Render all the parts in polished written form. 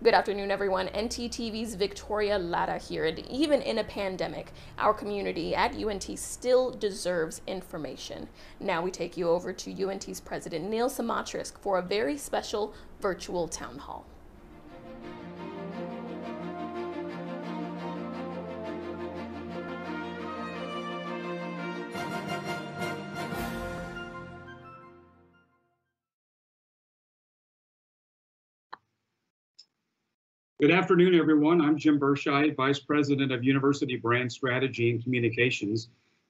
Good afternoon, everyone. ntTV's Victoria Latta here, and even in a pandemic, our community at UNT still deserves information. Now we take you over to UNT's President Neal Smatresk for a very special virtual town hall. Good afternoon, everyone. I'm Jim Berscheid, Vice President of University Brand Strategy and Communications,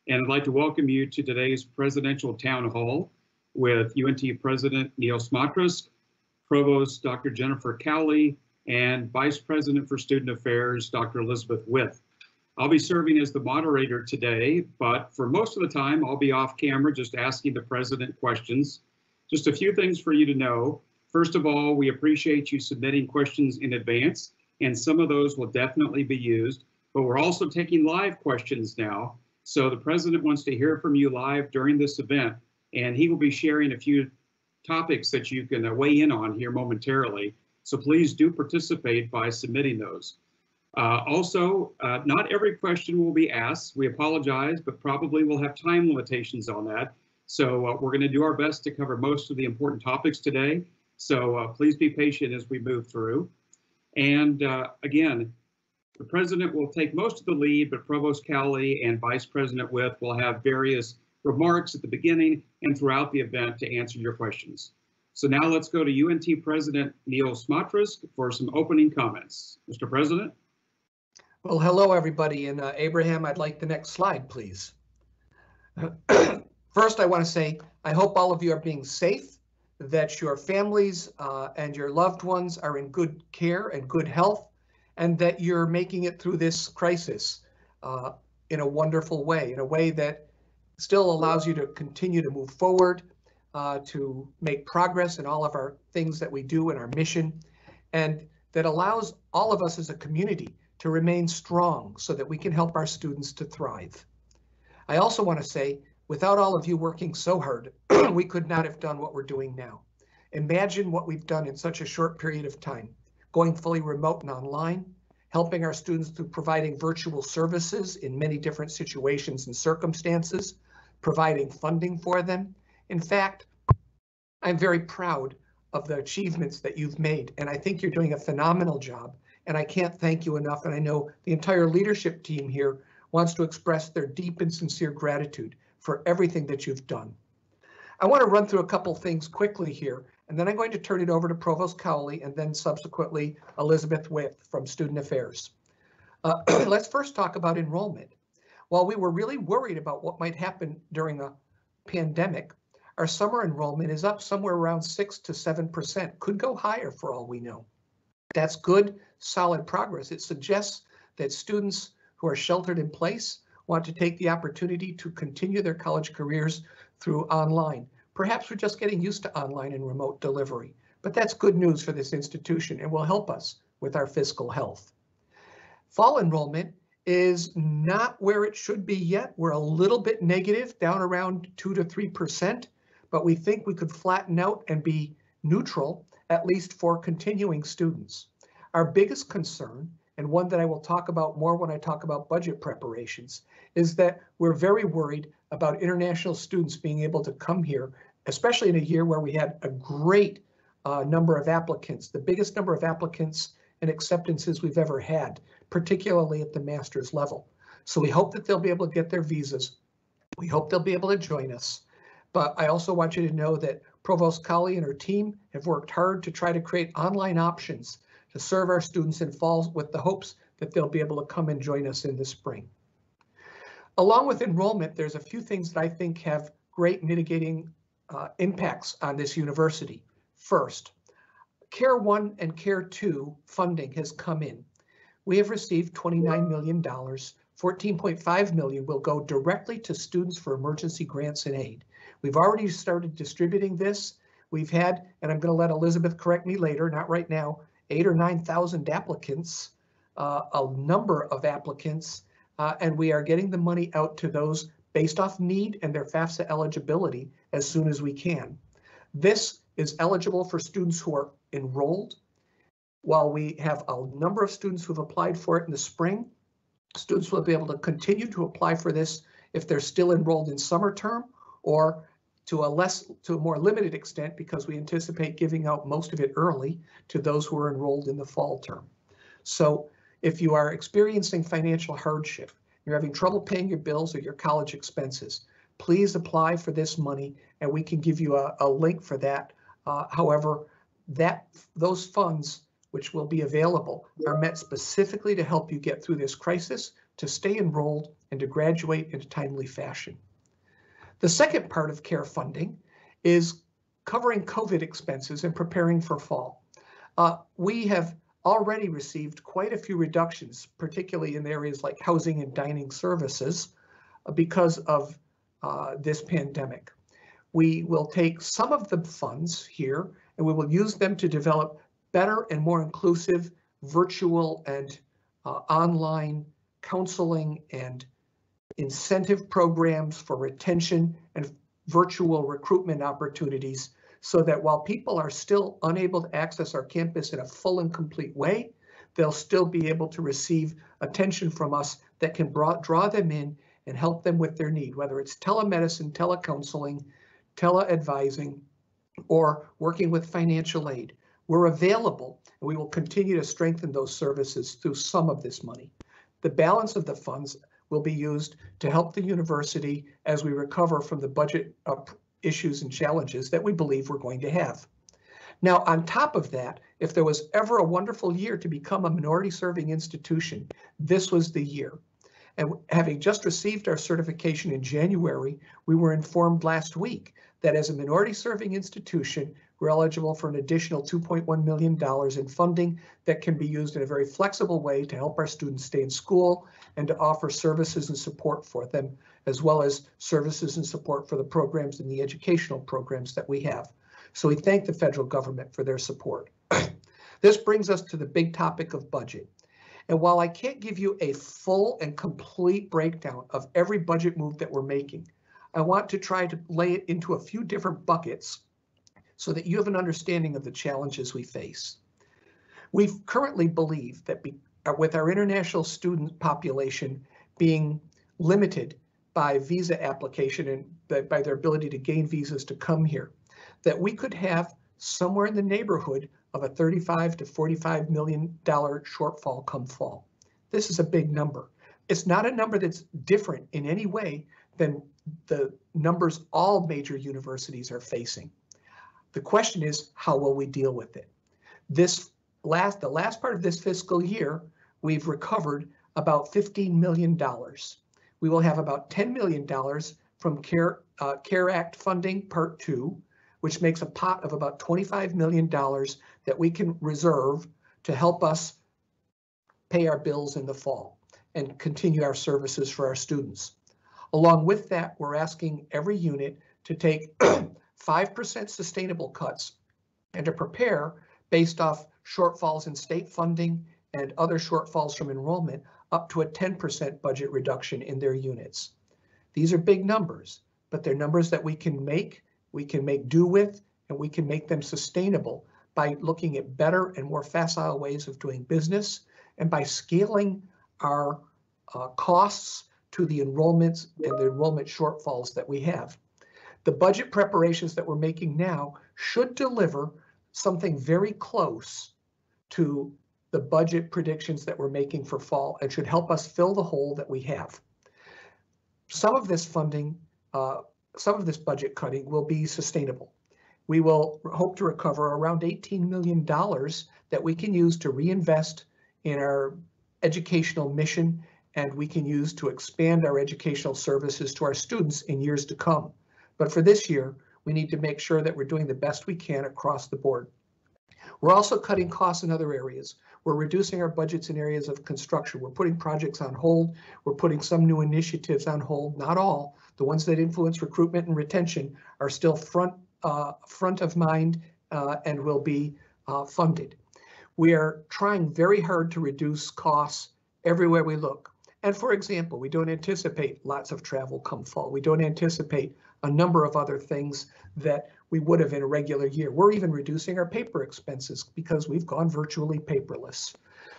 and I'd like to welcome you to today's Presidential Town Hall with UNT President Neal Smatresk, Provost Dr. Jennifer Cowley, and Vice President for Student Affairs, Dr. Elizabeth With. I'll be serving as the moderator today, but for most of the time, I'll be off camera just asking the President questions. Just a few things for you to know. First of all, we appreciate you submitting questions in advance, and some of those will definitely be used, but we're also taking live questions now. So the President wants to hear from you live during this event, and he will be sharing a few topics that you can weigh in on here momentarily. So please do participate by submitting those. Not every question will be asked. We apologize, but probably we'll have time limitations on that. So we're going to do our best to cover most of the important topics today. So please be patient as we move through. And again, the President will take most of the lead, but Provost Cowley and Vice President With will have various remarks at the beginning and throughout the event to answer your questions. So now let's go to UNT President Neal Smatresk for some opening comments. Mr. President. Well, hello, everybody. And Abraham, I'd like the next slide, please. First, I want to say, I hope all of you are being safe, that your families and your loved ones are in good care and good health, and that you're making it through this crisis in a wonderful way, in a way that still allows you to continue to move forward, to make progress in all of our things that we do in our mission, and that allows all of us as a community to remain strong so that we can help our students to thrive. I also want to say, without all of you working so hard, we could not have done what we're doing now. Imagine what we've done in such a short period of time, going fully remote and online, helping our students through providing virtual services in many different situations and circumstances, providing funding for them. In fact, I'm very proud of the achievements that you've made, and I think you're doing a phenomenal job, and I can't thank you enough, and I know the entire leadership team here wants to express their deep and sincere gratitude for everything that you've done. I want to run through a couple things quickly here, and then I'm going to turn it over to Provost Cowley and then subsequently Elizabeth With from Student Affairs. Let's first talk about enrollment. While we were really worried about what might happen during a pandemic, our summer enrollment is up somewhere around 6 to 7%, could go higher for all we know. That's good, solid progress. It suggests that students who are sheltered in place want to take the opportunity to continue their college careers through online. Perhaps we're just getting used to online and remote delivery, but that's good news for this institution and will help us with our fiscal health. Fall enrollment is not where it should be yet. We're a little bit negative, down around 2 to 3%, but we think we could flatten out and be neutral, at least for continuing students. Our biggest concern, and one that I will talk about more when I talk about budget preparations, is that we're very worried about international students being able to come here, especially in a year where we had a great number of applicants, the biggest number of applicants and acceptances we've ever had, particularly at the master's level. So we hope that they'll be able to get their visas. We hope they'll be able to join us. But I also want you to know that Provost Cowley and her team have worked hard to try to create online options to serve our students in fall with the hopes that they'll be able to come and join us in the spring. Along with enrollment, there's a few things that I think have great mitigating impacts on this university. First, Care 1 and Care 2 funding has come in. We have received $29 million. $14.5 million will go directly to students for emergency grants and aid. We've already started distributing this. We've had, and I'm going to let Elizabeth correct me later, not right now, 8,000 or 9,000 applicants, a number of applicants, and we are getting the money out to those based off need and their FAFSA eligibility as soon as we can. This is eligible for students who are enrolled While we have a number of students who've applied for it in the spring, students will be able to continue to apply for this if they're still enrolled in summer term, or to a more limited extent, because we anticipate giving out most of it early to those who are enrolled in the fall term. So if you are experiencing financial hardship, you're having trouble paying your bills or your college expenses, please apply for this money, and we can give you a link for that. However, those funds which will be available are meant specifically to help you get through this crisis, to stay enrolled, and to graduate in a timely fashion. The second part of CARE funding is covering COVID expenses and preparing for fall. We have already received quite a few reductions, particularly in areas like housing and dining services, because of this pandemic. We will take some of the funds here and we will use them to develop better and more inclusive virtual and online counseling and incentive programs for retention and virtual recruitment opportunities, so that while people are still unable to access our campus in a full and complete way, they'll still be able to receive attention from us that can draw them in and help them with their need, whether it's telemedicine, telecounseling, teleadvising, or working with financial aid. We're available, and we will continue to strengthen those services through some of this money. The balance of the funds will be used to help the university as we recover from the budget issues and challenges that we believe we're going to have. Now, on top of that, if there was ever a wonderful year to become a minority serving institution, this was the year. And having just received our certification in January, we were informed last week that as a minority serving institution, we're eligible for an additional $2.1 million in funding that can be used in a very flexible way to help our students stay in school and to offer services and support for them, as well as services and support for the programs and the educational programs that we have. So we thank the federal government for their support. This brings us to the big topic of budget. And while I can't give you a full and complete breakdown of every budget move that we're making, I want to try to lay it into a few different buckets so that you have an understanding of the challenges we face. We currently believe that with our international student population being limited by visa application and by their ability to gain visas to come here, that we could have somewhere in the neighborhood of a $35 to $45 million shortfall come fall. This is a big number. It's not a number that's different in any way than the numbers all major universities are facing. The question is, how will we deal with it? The last part of this fiscal year, we've recovered about $15 million. We will have about $10 million from CARE Act funding Part 2, which makes a pot of about $25 million that we can reserve to help us pay our bills in the fall and continue our services for our students. Along with that, we're asking every unit to take 5% sustainable cuts and to prepare based off shortfalls in state funding and other shortfalls from enrollment up to a 10% budget reduction in their units. These are big numbers, but they're numbers that we can make do with, and we can make them sustainable by looking at better and more facile ways of doing business and by scaling our costs to the enrollments and the enrollment shortfalls that we have. The budget preparations that we're making now should deliver something very close to the budget predictions that we're making for fall and should help us fill the hole that we have. Some of this funding, some of this budget cutting will be sustainable. We will hope to recover around $18 million that we can use to reinvest in our educational mission, and we can use to expand our educational services to our students in years to come. But for this year, we need to make sure that we're doing the best we can across the board. We're also cutting costs in other areas. We're reducing our budgets in areas of construction. We're putting projects on hold. We're putting some new initiatives on hold, not all. The ones that influence recruitment and retention are still front of mind and will be funded. We are trying very hard to reduce costs everywhere we look. And for example, we don't anticipate lots of travel come fall. We don't anticipate a number of other things that we would have in a regular year. We're even reducing our paper expenses because we've gone virtually paperless.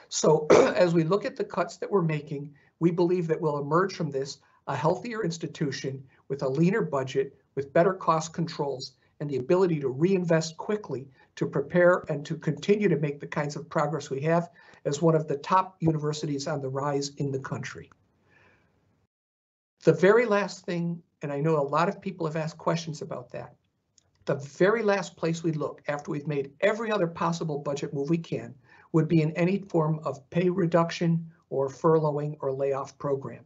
So as we look at the cuts that we're making, we believe that we'll emerge from this a healthier institution with a leaner budget, with better cost controls, and the ability to reinvest quickly to prepare and to continue to make the kinds of progress we have as one of the top universities on the rise in the country. The very last thing, and I know a lot of people have asked questions about that, the very last place we look after we've made every other possible budget move we can would be in any form of pay reduction or furloughing or layoff program.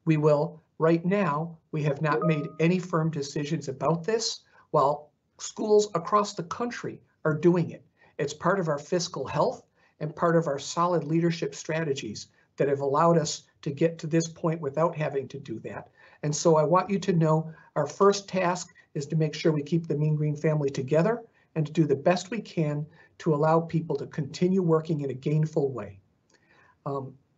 We will, right now, we have not made any firm decisions about this, while schools across the country are doing it. It's part of our fiscal health and part of our solid leadership strategies that have allowed us to get to this point without having to do that. And so I want you to know our first task is to make sure we keep the Mean Green family together and to do the best we can to allow people to continue working in a gainful way.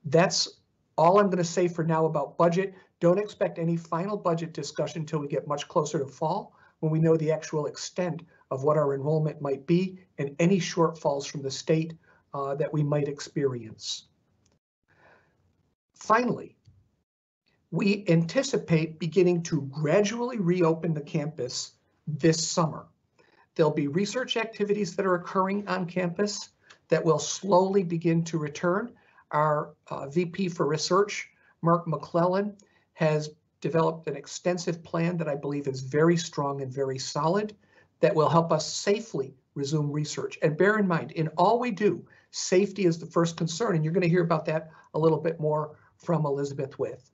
That's all I'm going to say for now about budget. Don't expect any final budget discussion until we get much closer to fall, when we know the actual extent of what our enrollment might be and any shortfalls from the state that we might experience. Finally, we anticipate beginning to gradually reopen the campus this summer. There'll be research activities that are occurring on campus that will slowly begin to return. Our VP for Research, Mark McClellan, has developed an extensive plan that I believe is very strong and very solid that will help us safely resume research. And bear in mind, in all we do, safety is the first concern, and you're going to hear about that a little bit more from Elizabeth With.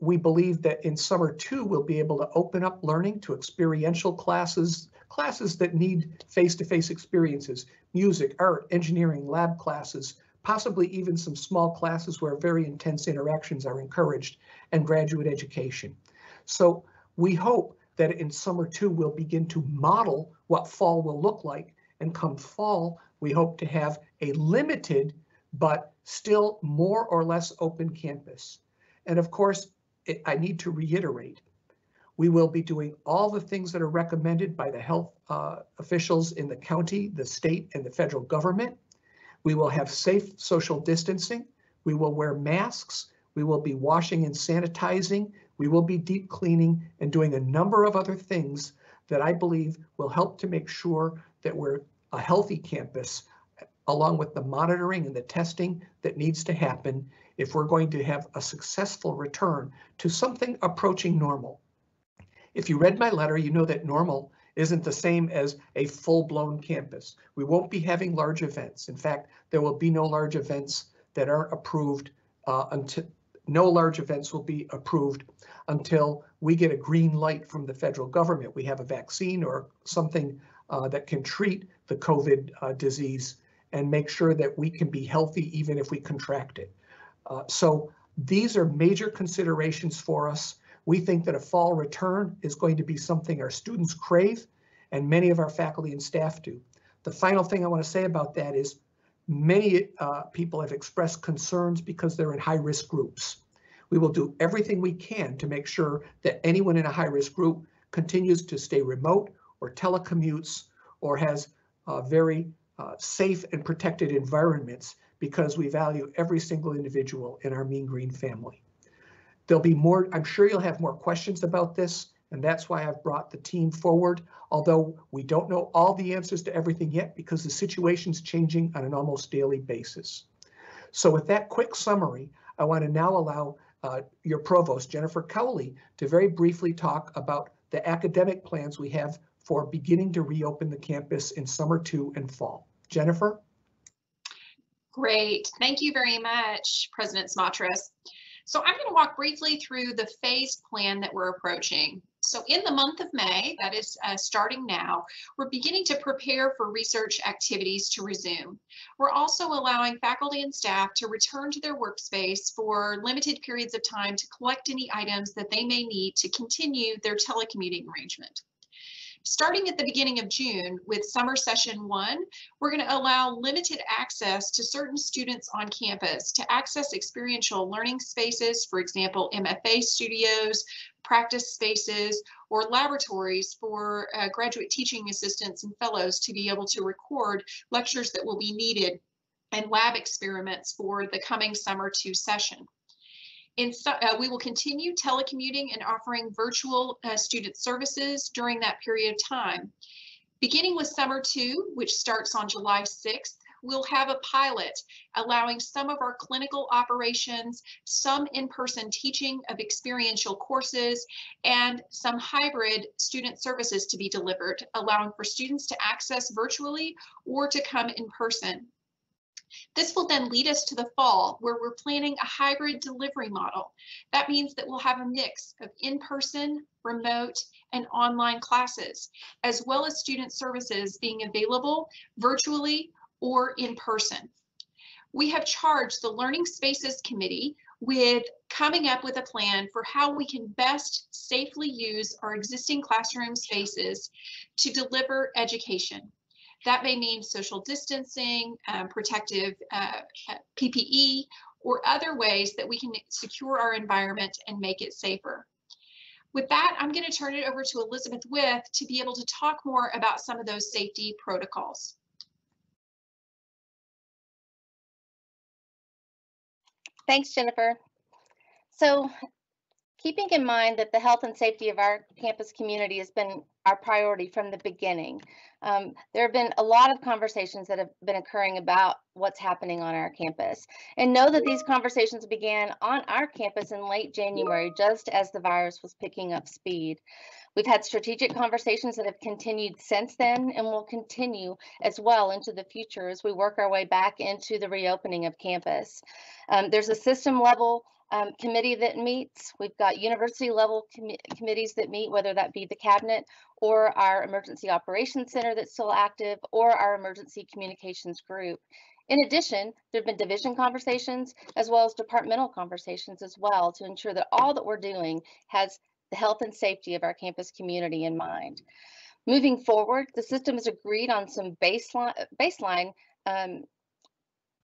We believe that in summer 2, we'll be able to open up learning to experiential classes, classes that need face-to-face experiences, music, art, engineering, lab classes, possibly even some small classes where very intense interactions are encouraged, and graduate education. So we hope that in summer 2, we'll begin to model what fall will look like. And come fall, we hope to have a limited, but still more or less open campus. And of course, I need to reiterate, we will be doing all the things that are recommended by the health officials in the county, the state, and the federal government. We will have safe social distancing. We will wear masks. We will be washing and sanitizing. We will be deep cleaning and doing a number of other things that I believe will help to make sure that we're a healthy campus, along with the monitoring and the testing that needs to happen if we're going to have a successful return to something approaching normal. If you read my letter, you know that normal isn't the same as a full-blown campus. We won't be having large events. In fact, there will be no large events that aren't approved until no large events will be approved until we get a green light from the federal government. We have a vaccine or something that can treat the COVID disease and make sure that we can be healthy even if we contract it. So these are major considerations for us. We think that a fall return is going to be something our students crave, and many of our faculty and staff do. The final thing I want to say about that is many people have expressed concerns because they're in high-risk groups. We will do everything we can to make sure that anyone in a high-risk group continues to stay remote or telecommutes or has very safe and protected environments, because we value every single individual in our Mean Green family. There'll be more, I'm sure you'll have more questions about this, and that's why I've brought the team forward, although we don't know all the answers to everything yet because the situation's changing on an almost daily basis. So with that quick summary, I want to now allow your provost, Jennifer Cowley, to very briefly talk about the academic plans we have for beginning to reopen the campus in summer 2 and fall. Jennifer? Great. Thank you very much, President Smatresk. So I'm going to walk briefly through the phased plan that we're approaching. So in the month of May, that is starting now, we're beginning to prepare for research activities to resume. We're also allowing faculty and staff to return to their workspace for limited periods of time to collect any items that they may need to continue their telecommuting arrangement. Starting at the beginning of June with summer session 1, we're going to allow limited access to certain students on campus to access experiential learning spaces, for example, MFA studios, practice spaces, or laboratories for graduate teaching assistants and fellows to be able to record lectures that will be needed and lab experiments for the coming summer 2 session. We will continue telecommuting and offering virtual student services during that period of time. Beginning with summer 2, which starts on July 6th, we'll have a pilot allowing some of our clinical operations, some in-person teaching of experiential courses, and some hybrid student services to be delivered, allowing for students to access virtually or to come in person. This will then lead us to the fall, where we're planning a hybrid delivery model. That means that we'll have a mix of in-person, remote, and online classes, as well as student services being available virtually or in person. We have charged the Learning Spaces Committee with coming up with a plan for how we can best safely use our existing classroom spaces to deliver education. That may mean social distancing, protective PPE, or other ways that we can secure our environment and make it safer. With that, I'm going to turn it over to Elizabeth With to be able to talk more about some of those safety protocols. Thanks, Jennifer. So, keeping in mind that the health and safety of our campus community has been our priority from the beginning, there have been a lot of conversations that have been occurring about what's happening on our campus. And know that these conversations began on our campus in late January, just as the virus was picking up speed. We've had strategic conversations that have continued since then and will continue as well into the future as we work our way back into the reopening of campus. There's a system level committee that meets. We've got university level committees that meet, whether that be the cabinet or our emergency operations center that's still active, or our emergency communications group. In addition, there have been division conversations as well as departmental conversations as well to ensure that all that we're doing has the health and safety of our campus community in mind. Moving forward, the system has agreed on some baseline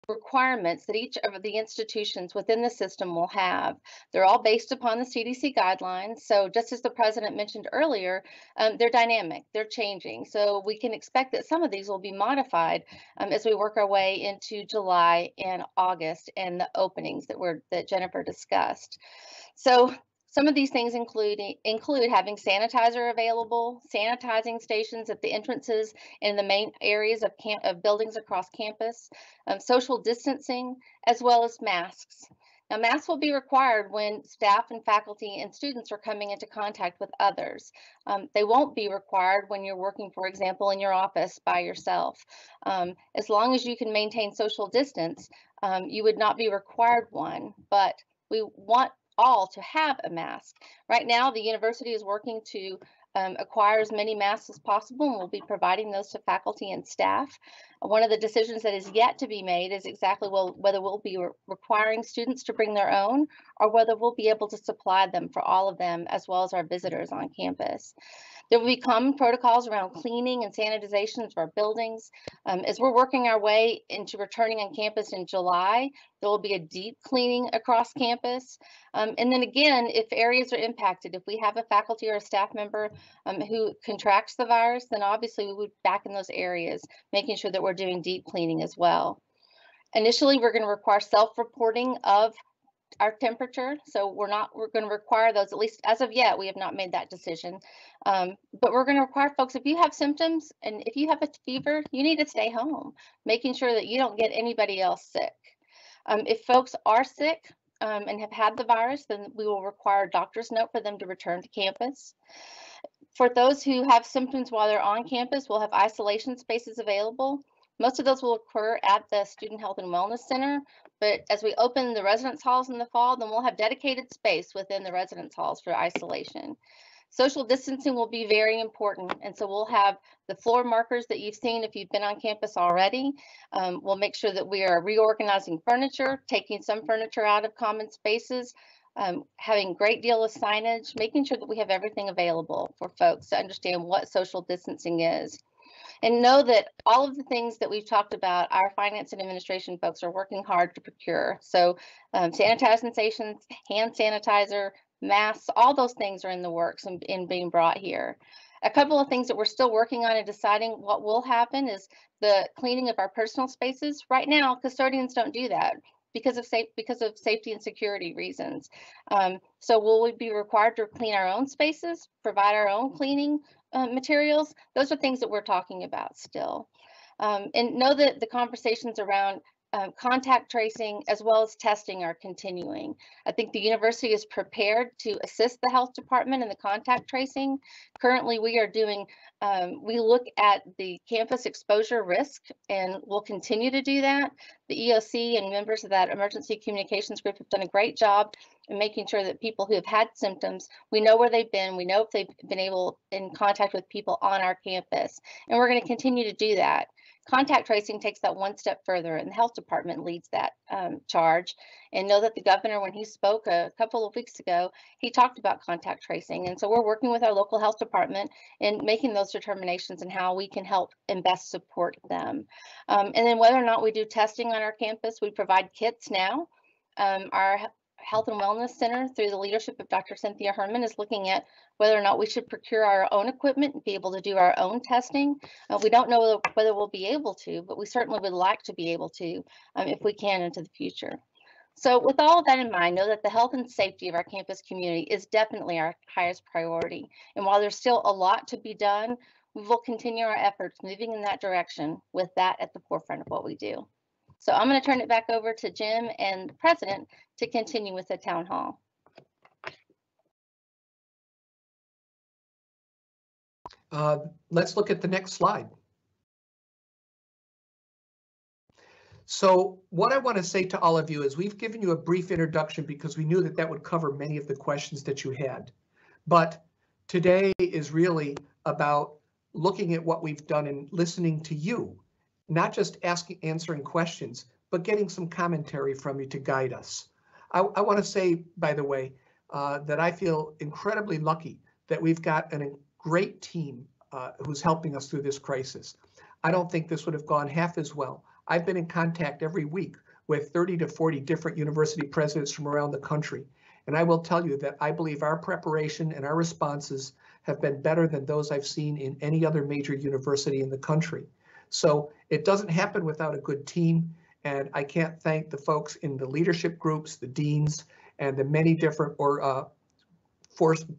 requirements that each of the institutions within the system will have. They're all based upon the CDC guidelines. So just as the president mentioned earlier, they're dynamic, they're changing. So we can expect that some of these will be modified as we work our way into July and August and the openings that Jennifer discussed. So some of these things include having sanitizer available, sanitizing stations at the entrances in the main areas of buildings across campus, social distancing, as well as masks. Now, masks will be required when staff and faculty and students are coming into contact with others. They won't be required when you're working, for example, in your office by yourself. As long as you can maintain social distance, you would not be required one, but we want all to have a mask. Right now, the university is working to acquire as many masks as possible, and we'll be providing those to faculty and staff. One of the decisions that is yet to be made is exactly whether we'll be requiring students to bring their own, or whether we'll be able to supply them for all of them, as well as our visitors on campus. There will be common protocols around cleaning and sanitization of our buildings. As we're working our way into returning on campus in July, there will be a deep cleaning across campus. And then again, if areas are impacted, if we have a faculty or a staff member who contracts the virus, then obviously we would be back in those areas, making sure that we're doing deep cleaning as well. Initially, we're going to require self-reporting of our temperature, so we're going to require those, at least as of yet. We have not made that decision, but we're going to require folks, if you have symptoms and if you have a fever, you need to stay home, making sure that you don't get anybody else sick. If folks are sick and have had the virus, then we will require a doctor's note for them to return to campus. For those who have symptoms while they're on campus, we'll have isolation spaces available. Most of those will occur at the Student Health and Wellness Center, but as we open the residence halls in the fall, then we'll have dedicated space within the residence halls for isolation. Social distancing will be very important, and so we'll have the floor markers that you've seen if you've been on campus already. We'll make sure that we are reorganizing furniture, taking some furniture out of common spaces, having a great deal of signage, making sure that we have everything available for folks to understand what social distancing is. And know that all of the things that we've talked about, our finance and administration folks are working hard to procure. So sanitizing stations, hand sanitizer, masks, all those things are in the works and being brought here. A couple of things that we're still working on and deciding what will happen is the cleaning of our personal spaces. Right now, custodians don't do that because of safety and security reasons. So will we be required to clean our own spaces, provide our own cleaning materials? Those are things that we're talking about still. And know that the conversations around contact tracing as well as testing are continuing. I think the university is prepared to assist the health department in the contact tracing. Currently, we are doing, we look at the campus exposure risk, and we'll continue to do that. The EOC and members of that emergency communications group have done a great job in making sure that people who have had symptoms, we know where they've been, we know if they've been in contact with people on our campus, and we're going to continue to do that. Contact tracing takes that one step further, and the health department leads that charge. And know that the governor, when he spoke a couple of weeks ago, he talked about contact tracing. And so we're working with our local health department and making those determinations and how we can help and best support them. And then whether or not we do testing on our campus, we provide kits now. Our Health and Wellness Center, through the leadership of Dr. Cynthia Herman, is looking at whether or not we should procure our own equipment and be able to do our own testing. We don't know whether we'll be able to, but we certainly would like to be able to if we can into the future. So with all of that in mind, know that the health and safety of our campus community is definitely our highest priority. And while there's still a lot to be done, we will continue our efforts moving in that direction with that at the forefront of what we do. So I'm going to turn it back over to Jim and the president to continue with the town hall. Let's look at the next slide. So what I want to say to all of you is we've given you a brief introduction because we knew that that would cover many of the questions that you had. But today is really about looking at what we've done and listening to you, not just answering questions, but getting some commentary from you to guide us. I want to say, by the way, that I feel incredibly lucky that we've got a great team who's helping us through this crisis. I don't think this would have gone half as well. I've been in contact every week with 30 to 40 different university presidents from around the country. And I will tell you that I believe our preparation and our responses have been better than those I've seen in any other major university in the country. So it doesn't happen without a good team. And I can't thank the folks in the leadership groups, the deans, and the many different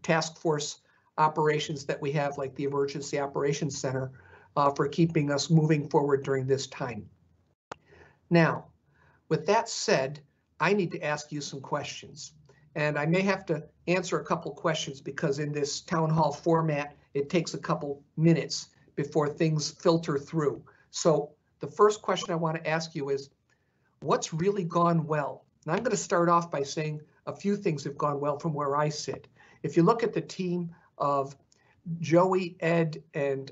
task force operations that we have, like the Emergency Operations Center, for keeping us moving forward during this time. Now, with that said, I need to ask you some questions. And I may have to answer a couple questions because in this town hall format, it takes a couple minutes before things filter through. So the first question I want to ask you is, what's really gone well? And I'm going to start off by saying a few things have gone well from where I sit. If you look at the team of Joey, Ed, and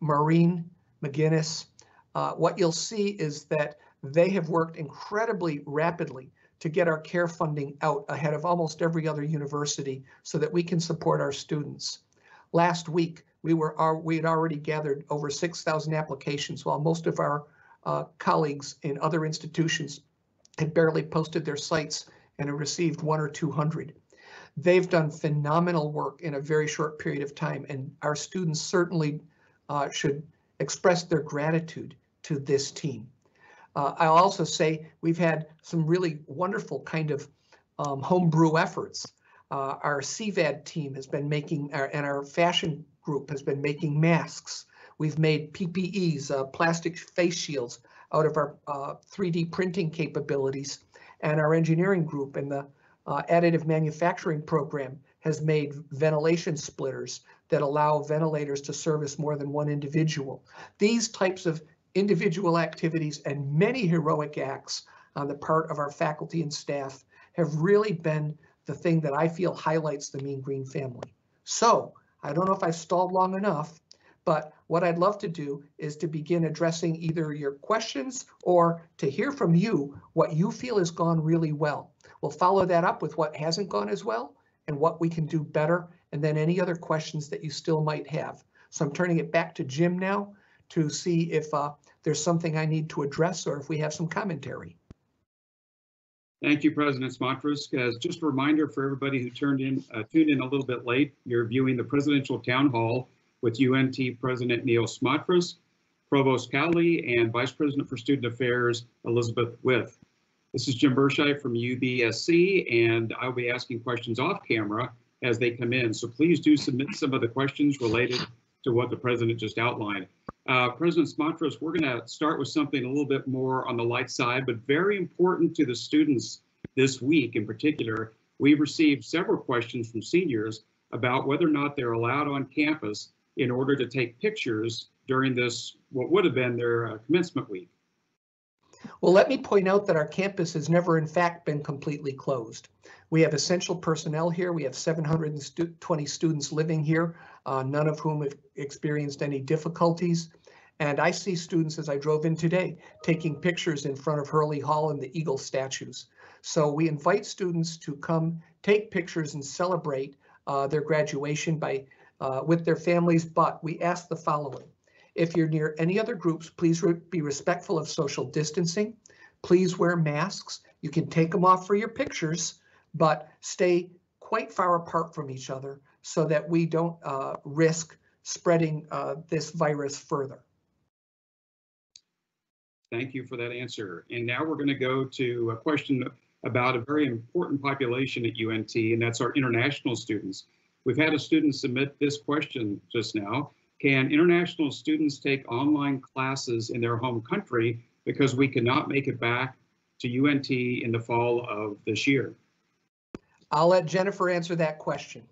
Maureen McGinnis, what you'll see is that they have worked incredibly rapidly to get our care funding out ahead of almost every other university so that we can support our students. Last week, we had already gathered over 6,000 applications, while most of our colleagues in other institutions had barely posted their sites and have received 100 or 200. They've done phenomenal work in a very short period of time, and our students certainly should express their gratitude to this team. I'll also say we've had some really wonderful kind of homebrew efforts. Our CVAD team has been making, and our fashion group has been making masks. We've made PPEs, plastic face shields, out of our 3D printing capabilities. And our engineering group and the additive manufacturing program has made ventilation splitters that allow ventilators to service more than one individual. These types of individual activities and many heroic acts on the part of our faculty and staff have really been the thing that I feel highlights the Mean Green family. So I don't know if I stalled long enough, But what I'd love to do is to begin addressing either your questions or to hear from you what you feel has gone really well. We'll follow that up with what hasn't gone as well and what we can do better, and then any other questions that you still might have. So I'm turning it back to Jim now to see if there's something I need to address or if we have some commentary. Thank you, President Smatresk. As just a reminder for everybody who tuned in a little bit late, you're viewing the Presidential Town Hall with UNT President Neal Smatresk, Provost Cowley, and Vice President for Student Affairs, Elizabeth With. This is Jim Bershai from UBSC, and I'll be asking questions off camera as they come in. So please do submit some of the questions related to what the President just outlined. President Smatresk, we're going to start with something a little bit more on the light side, but very important to the students this week in particular. We've received several questions from seniors about whether or not they're allowed on campus in order to take pictures during this, what would have been their commencement week. Well, let me point out that our campus has never, in fact, been completely closed. We have essential personnel here. We have 720 students living here, none of whom have experienced any difficulties. And I see students, as I drove in today, taking pictures in front of Hurley Hall and the Eagle statues. So we invite students to come take pictures and celebrate their graduation with their families, but we ask the following. If you're near any other groups, please be respectful of social distancing. Please wear masks. You can take them off for your pictures, but stay quite far apart from each other so that we don't risk spreading this virus further. Thank you for that answer. And now we're going to go to a question about a very important population at UNT, and that's our international students. We've had a student submit this question just now. Can international students take online classes in their home country because we cannot make it back to UNT in the fall of this year? I'll let Jennifer answer that question.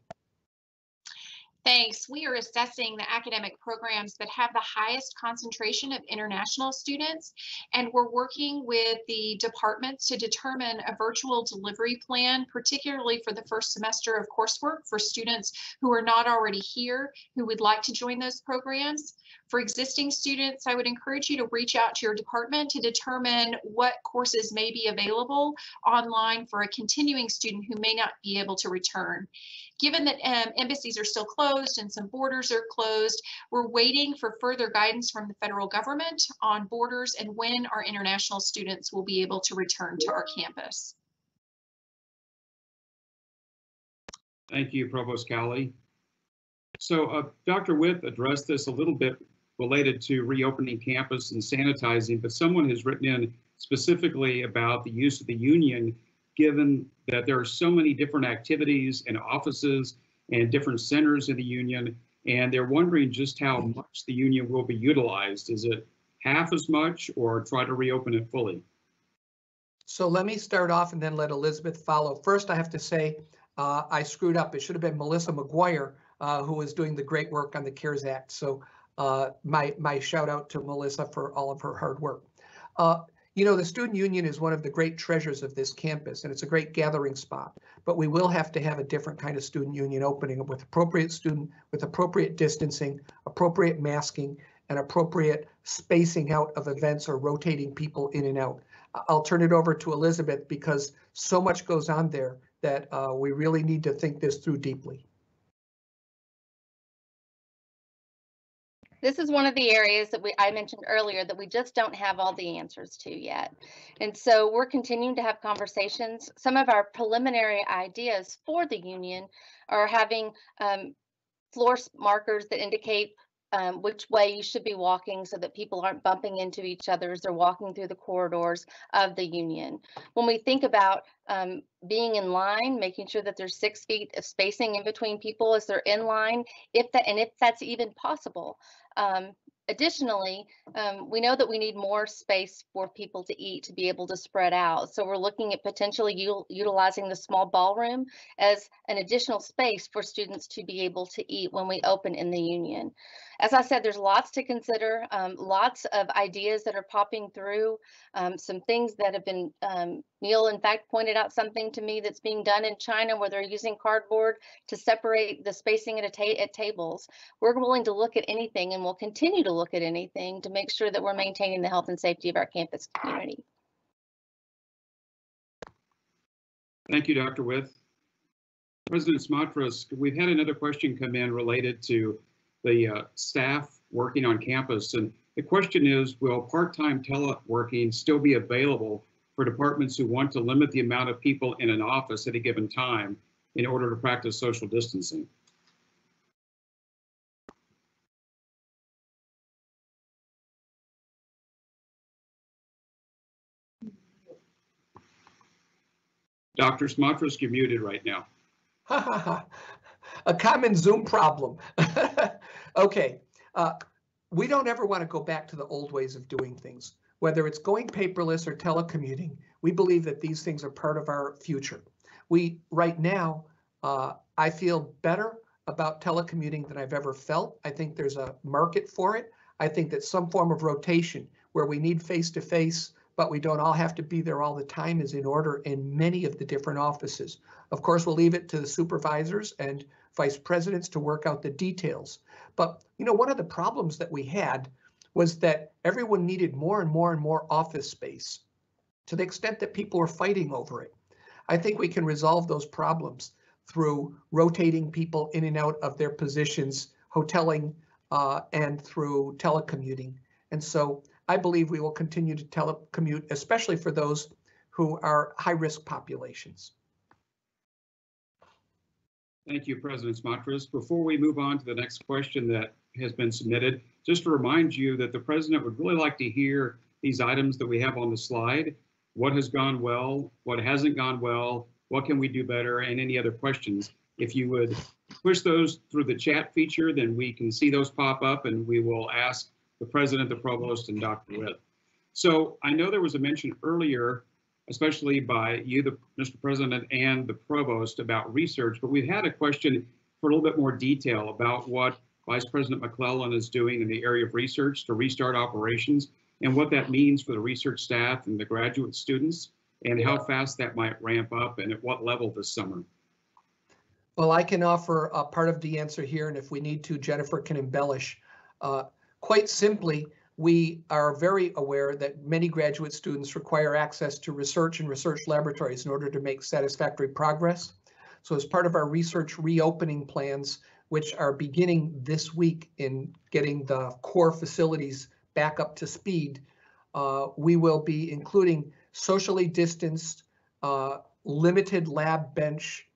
Thanks. We are assessing the academic programs that have the highest concentration of international students, and we're working with the departments to determine a virtual delivery plan, particularly for the first semester of coursework for students who are not already here, who would like to join those programs. For existing students, I would encourage you to reach out to your department to determine what courses may be available online for a continuing student who may not be able to return. Given that embassies are still closed and some borders are closed, we're waiting for further guidance from the federal government on borders and when our international students will be able to return to our campus. Thank you, Provost Cowley. So Dr. With addressed this a little bit related to reopening campus and sanitizing, but someone has written in specifically about the use of the union, given that there are so many different activities and offices and different centers in the union, and they're wondering just how much the union will be utilized. Is it half as much or try to reopen it fully? So let me start off and then let Elizabeth follow. First, I have to say I screwed up. It should have been Melissa McGuire who was doing the great work on the CARES Act. So my shout out to Melissa for all of her hard work. You know, the student union is one of the great treasures of this campus, and it's a great gathering spot. But we will have to have a different kind of student union opening with appropriate distancing, appropriate masking, and appropriate spacing out of events or rotating people in and out. I'll turn it over to Elizabeth because so much goes on there that we really need to think this through deeply. This is one of the areas that I mentioned earlier that we just don't have all the answers to yet. And so we're continuing to have conversations. Some of our preliminary ideas for the union are having floor markers that indicate which way you should be walking so that people aren't bumping into each other as they're walking through the corridors of the union. When we think about being in line, making sure that there's 6 feet of spacing in between people as they're in line, if that's even possible. Additionally, we know that we need more space for people to eat to be able to spread out. So we're looking at potentially utilizing the small ballroom as an additional space for students to be able to eat when we open in the union. As I said, there's lots to consider, lots of ideas that are popping through, some things that have been Neal, in fact, pointed out something to me that's being done in China where they're using cardboard to separate the spacing at tables. We're willing to look at anything, and we'll continue to look at anything to make sure that we're maintaining the health and safety of our campus community. Thank you, Dr. With. President Smatresk, we've had another question come in related to the staff working on campus. And the question is, will part-time teleworking still be available for departments who want to limit the amount of people in an office at a given time in order to practice social distancing? Dr. Smatresk, you're muted right now. A common Zoom problem. Okay, we don't ever want to go back to the old ways of doing things. Whether it's going paperless or telecommuting, we believe that these things are part of our future. Right now, I feel better about telecommuting than I've ever felt. I think there's a market for it. I think that some form of rotation where we need face-to-face, but we don't all have to be there all the time is in order in many of the different offices. Of course, we'll leave it to the supervisors and vice presidents to work out the details. But one of the problems that we had was that everyone needed more and more and more office space to the extent that people were fighting over it. I think we can resolve those problems through rotating people in and out of their positions, hoteling, and through telecommuting. And so I believe we will continue to telecommute, especially for those who are high-risk populations. Thank you, President Smatresk. Before we move on to the next question that has been submitted, just to remind you that the President would really like to hear these items that we have on the slide. What has gone well? What hasn't gone well? What can we do better? And any other questions. If you would push those through the chat feature, then we can see those pop up and we will ask the President, the Provost, and Dr. With. So I know there was a mention earlier, especially by you, Mr. President, and the Provost about research, but we've had a question for a little bit more detail about what Vice President McClellan is doing in the area of research to restart operations and what that means for the research staff and the graduate students and how fast that might ramp up and at what level this summer. Well, I can offer a part of the answer here, and if we need to, Jennifer can embellish. Quite simply, we are very aware that many graduate students require access to research and research laboratories in order to make satisfactory progress. So as part of our research reopening plans, which are beginning this week in getting the core facilities back up to speed, we will be including socially distanced, limited lab bench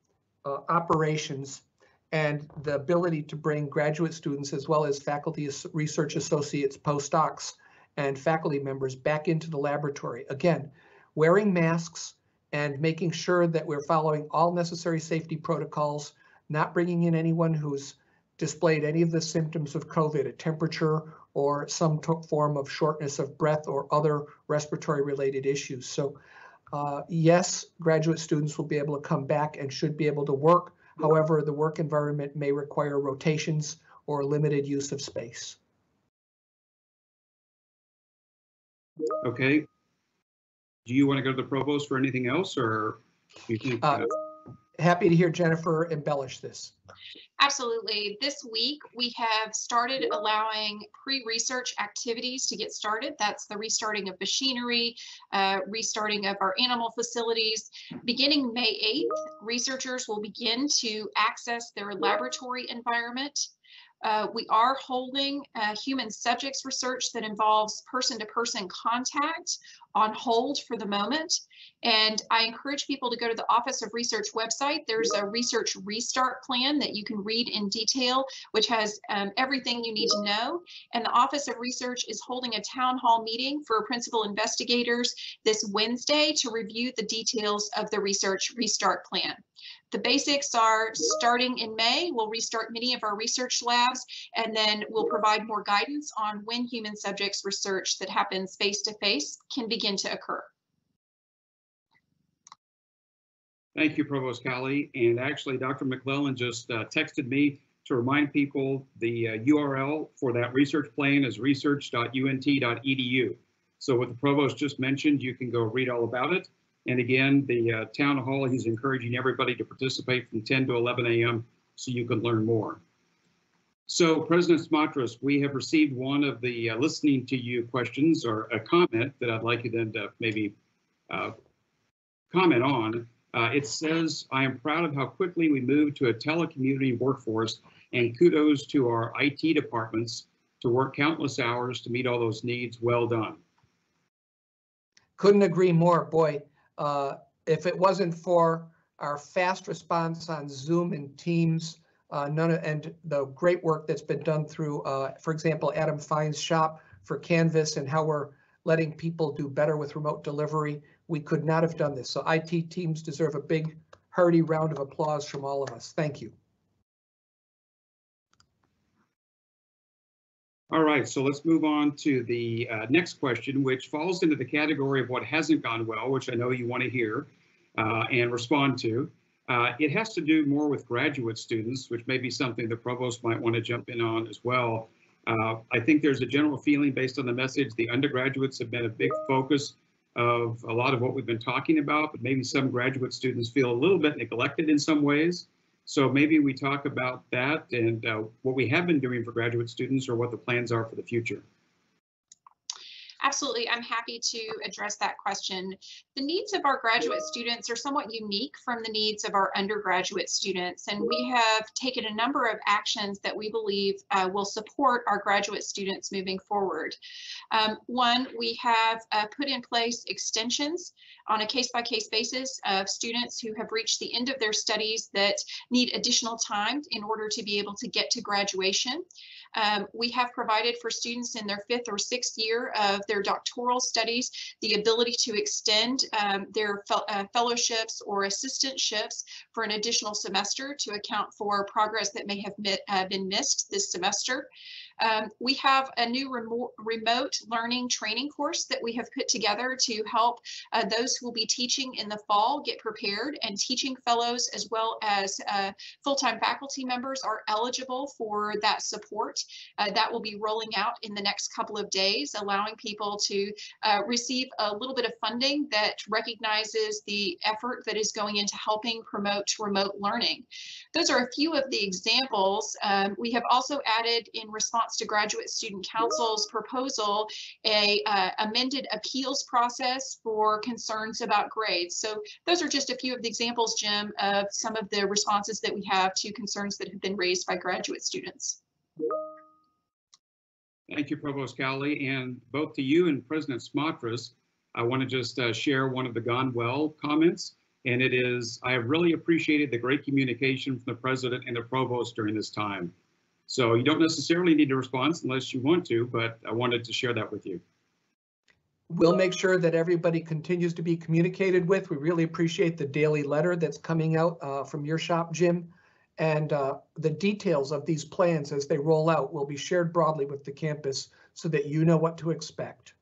operations and the ability to bring graduate students as well as faculty, research associates, postdocs, and faculty members back into the laboratory. Again, wearing masks and making sure that we're following all necessary safety protocols, not bringing in anyone who's displayed any of the symptoms of COVID, a temperature or some form of shortness of breath or other respiratory related issues. So yes, graduate students will be able to come back and should be able to work. However, the work environment may require rotations or limited use of space. Okay. Do you want to go to the Provost for anything else, or do you think? Happy to hear Jennifer embellish this. Absolutely. This week, we have started allowing pre-research activities to get started. That's the restarting of machinery, restarting of our animal facilities. Beginning May 8th, researchers will begin to access their laboratory environment. We are holding human subjects research that involves person-to-person contact on hold for the moment. And I encourage people to go to the Office of Research website. There's a research restart plan that you can read in detail, which has everything you need to know. And the Office of Research is holding a town hall meeting for principal investigators this Wednesday to review the details of the research restart plan. The basics are starting in May, we'll restart many of our research labs, and then we'll provide more guidance on when human subjects research that happens face-to-face can begin to occur. Thank you, Provost Cowley. And actually, Dr. McClellan just texted me to remind people the URL for that research plan is research.unt.edu. So what the Provost just mentioned, you can go read all about it. And again, the town hall, he's encouraging everybody to participate from 10 to 11 a.m. so you can learn more. So President Smatresk, we have received one of the listening to you questions or a comment that I'd like you then to maybe comment on. It says, I am proud of how quickly we moved to a telecommuting workforce, and kudos to our IT departments to work countless hours to meet all those needs. Well done. Couldn't agree more, boy. If it wasn't for our fast response on Zoom and Teams, and the great work that's been done through, for example, Adam Fine's shop for Canvas and how we're letting people do better with remote delivery, we could not have done this. So IT teams deserve a big, hearty round of applause from all of us. Thank you. All right, so let's move on to the next question, which falls into the category of what hasn't gone well, which I know you want to hear and respond to. It has to do more with graduate students, which may be something the provost might want to jump in on as well. I think there's a general feeling based on the message, the undergraduates have been a big focus of a lot of what we've been talking about, but maybe some graduate students feel a little bit neglected in some ways. So maybe we talk about that and what we have been doing for graduate students or what the plans are for the future. Absolutely, I'm happy to address that question. The needs of our graduate students are somewhat unique from the needs of our undergraduate students, and we have taken a number of actions that we believe will support our graduate students moving forward. One, we have put in place extensions on a case-by-case basis of students who have reached the end of their studies that need additional time in order to be able to get to graduation. We have provided for students in their 5th or 6th year of their doctoral studies the ability to extend their fellowships or assistantships for an additional semester to account for progress that may have been missed this semester. We have a new remote learning training course that we have put together to help those who will be teaching in the fall get prepared, and teaching fellows as well as full-time faculty members are eligible for that support. That will be rolling out in the next couple of days, allowing people to receive a little bit of funding that recognizes the effort that is going into helping promote remote learning. Those are a few of the examples. We have also added, in response to Graduate Student Council's proposal, a amended appeals process for concerns about grades. So those are just a few of the examples, Jim, of some of the responses that we have to concerns that have been raised by graduate students. Thank you, Provost Cowley, and both to you and President Smatresk, I want to just share one of the gone well comments, and it is, I have really appreciated the great communication from the President and the Provost during this time. So you don't necessarily need a response unless you want to, but I wanted to share that with you. We'll make sure that everybody continues to be communicated with. We really appreciate the daily letter that's coming out from your shop, Jim. And the details of these plans as they roll out will be shared broadly with the campus so that you know what to expect.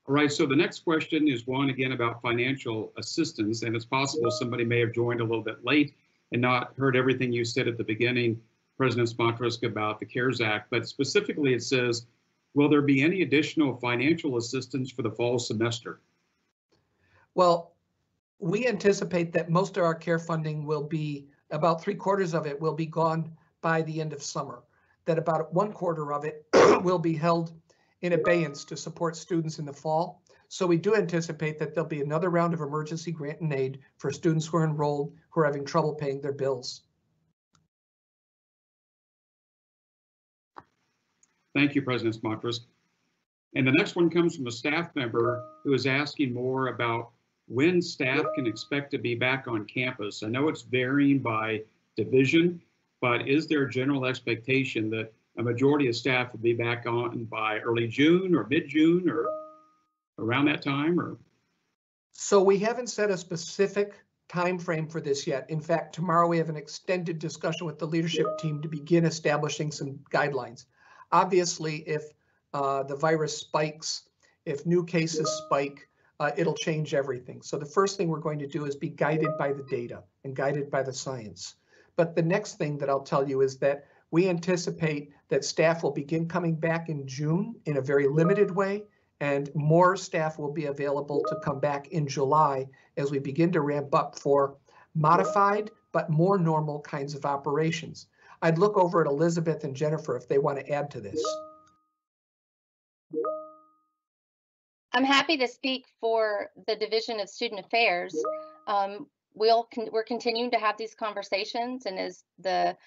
All right, so the next question is one again about financial assistance, and it's possible somebody may have joined a little bit late and not heard everything you said at the beginning, President Smatresk, about the CARES Act, but specifically it says, will there be any additional financial assistance for the fall semester? Well, we anticipate that most of our care funding will be, about 3/4 of it will be gone by the end of summer, that about 1/4 of it will be held in abeyance to support students in the fall. So we do anticipate that there'll be another round of emergency grant and aid for students who are enrolled who are having trouble paying their bills. Thank you, President Smatresk. And the next one comes from a staff member who is asking more about when staff can expect to be back on campus. I know it's varying by division, but is there a general expectation that a majority of staff will be back on by early June or mid-June or around that time? Or so we haven't set a specific time frame for this yet. In fact, tomorrow we have an extended discussion with the leadership team to begin establishing some guidelines. Obviously, if the virus spikes, if new cases spike, it'll change everything. So the first thing we're going to do is be guided by the data and guided by the science. But the next thing that I'll tell you is that we anticipate that staff will begin coming back in June in a very limited way, and more staff will be available to come back in July as we begin to ramp up for modified but more normal kinds of operations. I'd look over at Elizabeth and Jennifer if they want to add to this. I'm happy to speak for the Division of Student Affairs. We're continuing to have these conversations, and as the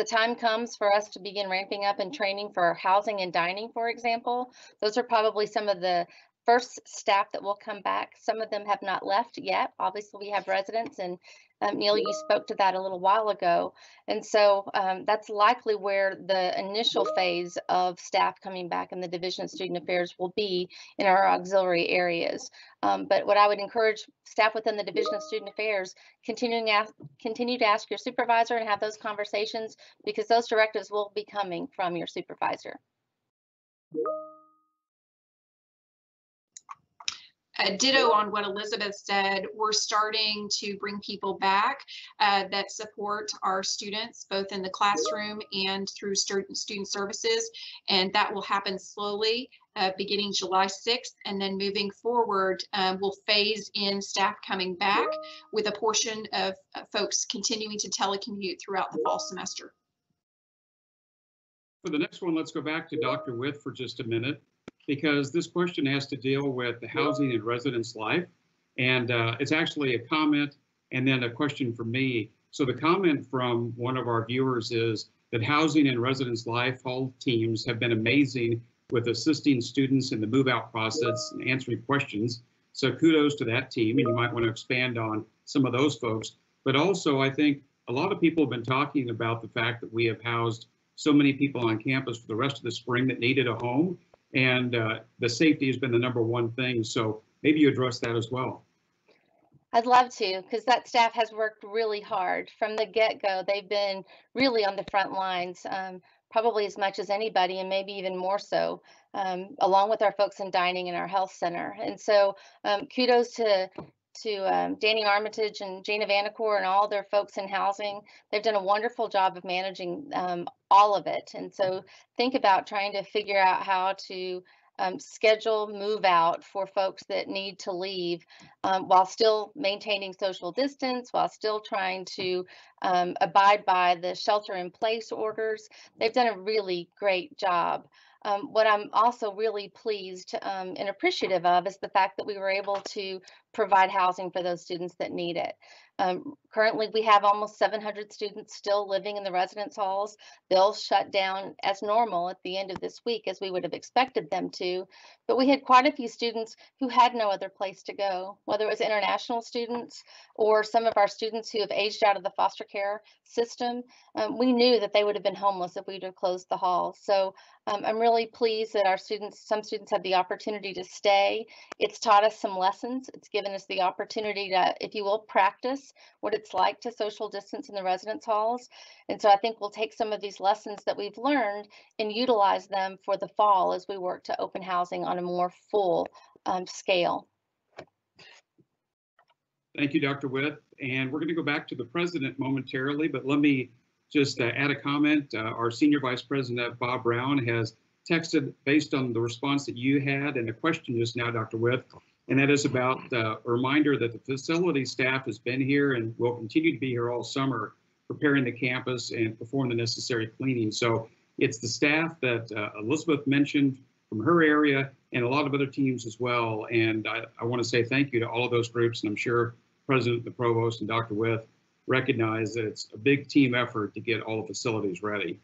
time comes for us to begin ramping up and training for housing and dining, for example, those are probably some of the first staff that will come back. Some of them have not left yet. Obviously, we have residents, and Neal, you spoke to that a little while ago. And so that's likely where the initial phase of staff coming back in the Division of Student Affairs will be in our auxiliary areas. But what I would encourage staff within the Division of Student Affairs, continue to ask your supervisor and have those conversations, because those directives will be coming from your supervisor. Ditto on what Elizabeth said. We're starting to bring people back that support our students, both in the classroom and through student services. And that will happen slowly, beginning July 6th. And then moving forward, we'll phase in staff coming back with a portion of folks continuing to telecommute throughout the fall semester. For the next one, let's go back to Dr. Witt for just a minute, because this question has to deal with the housing and residence life. And it's actually a comment and then a question for me. So the comment from one of our viewers is that housing and residence life hall teams have been amazing with assisting students in the move out process and answering questions. So kudos to that team, and you might want to expand on some of those folks. But also, I think a lot of people have been talking about the fact that we have housed so many people on campus for the rest of the spring that needed a home. And the safety has been the #1 thing. So maybe you address that as well. I'd love to, because that staff has worked really hard from the get-go. They've been really on the front lines, probably as much as anybody, and maybe even more so, along with our folks in dining and our health center. And so kudos to Danny Armitage and Jana Vanacore and all their folks in housing. They've done a wonderful job of managing all of it. And so think about trying to figure out how to schedule move out for folks that need to leave while still maintaining social distance, while still trying to abide by the shelter in place orders. They've done a really great job. What I'm also really pleased and appreciative of is the fact that we were able to provide housing for those students that need it. Currently, we have almost 700 students still living in the residence halls. They'll shut down as normal at the end of this week, as we would have expected them to. But we had quite a few students who had no other place to go, whether it was international students or some of our students who have aged out of the foster care system. We knew that they would have been homeless if we'd have closed the hall. So I'm really pleased that some students have the opportunity to stay. It's taught us some lessons. It's given us the opportunity to, if you will, practice what it's like to social distance in the residence halls. And so I think we'll take some of these lessons that we've learned and utilize them for the fall as we work to open housing on a more full scale. Thank you, Dr. Witt. And we're going to go back to the president momentarily, but let me just add a comment. Our Senior Vice President, Bob Brown, has texted based on the response that you had and a question just now, Dr. Witt, and that is about a reminder that the facility staff has been here and will continue to be here all summer, preparing the campus and perform the necessary cleaning. So it's the staff that Elizabeth mentioned from her area and a lot of other teams as well. And I want to say thank you to all of those groups, and I'm sure President, the Provost, and Dr. Witt recognize that it's a big team effort to get all the facilities ready.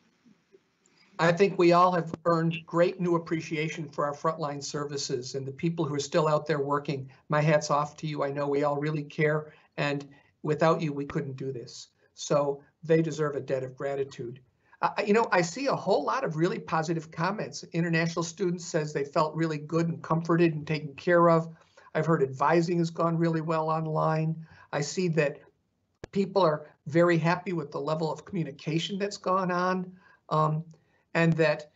I think we all have earned great new appreciation for our frontline services and the people who are still out there working. My hat's off to you. I know we all really care, and without you, we couldn't do this. So they deserve a debt of gratitude. I see a whole lot of really positive comments. International students says they felt really good and comforted and taken care of. I've heard advising has gone really well online. I see that people are very happy with the level of communication that's gone on. And that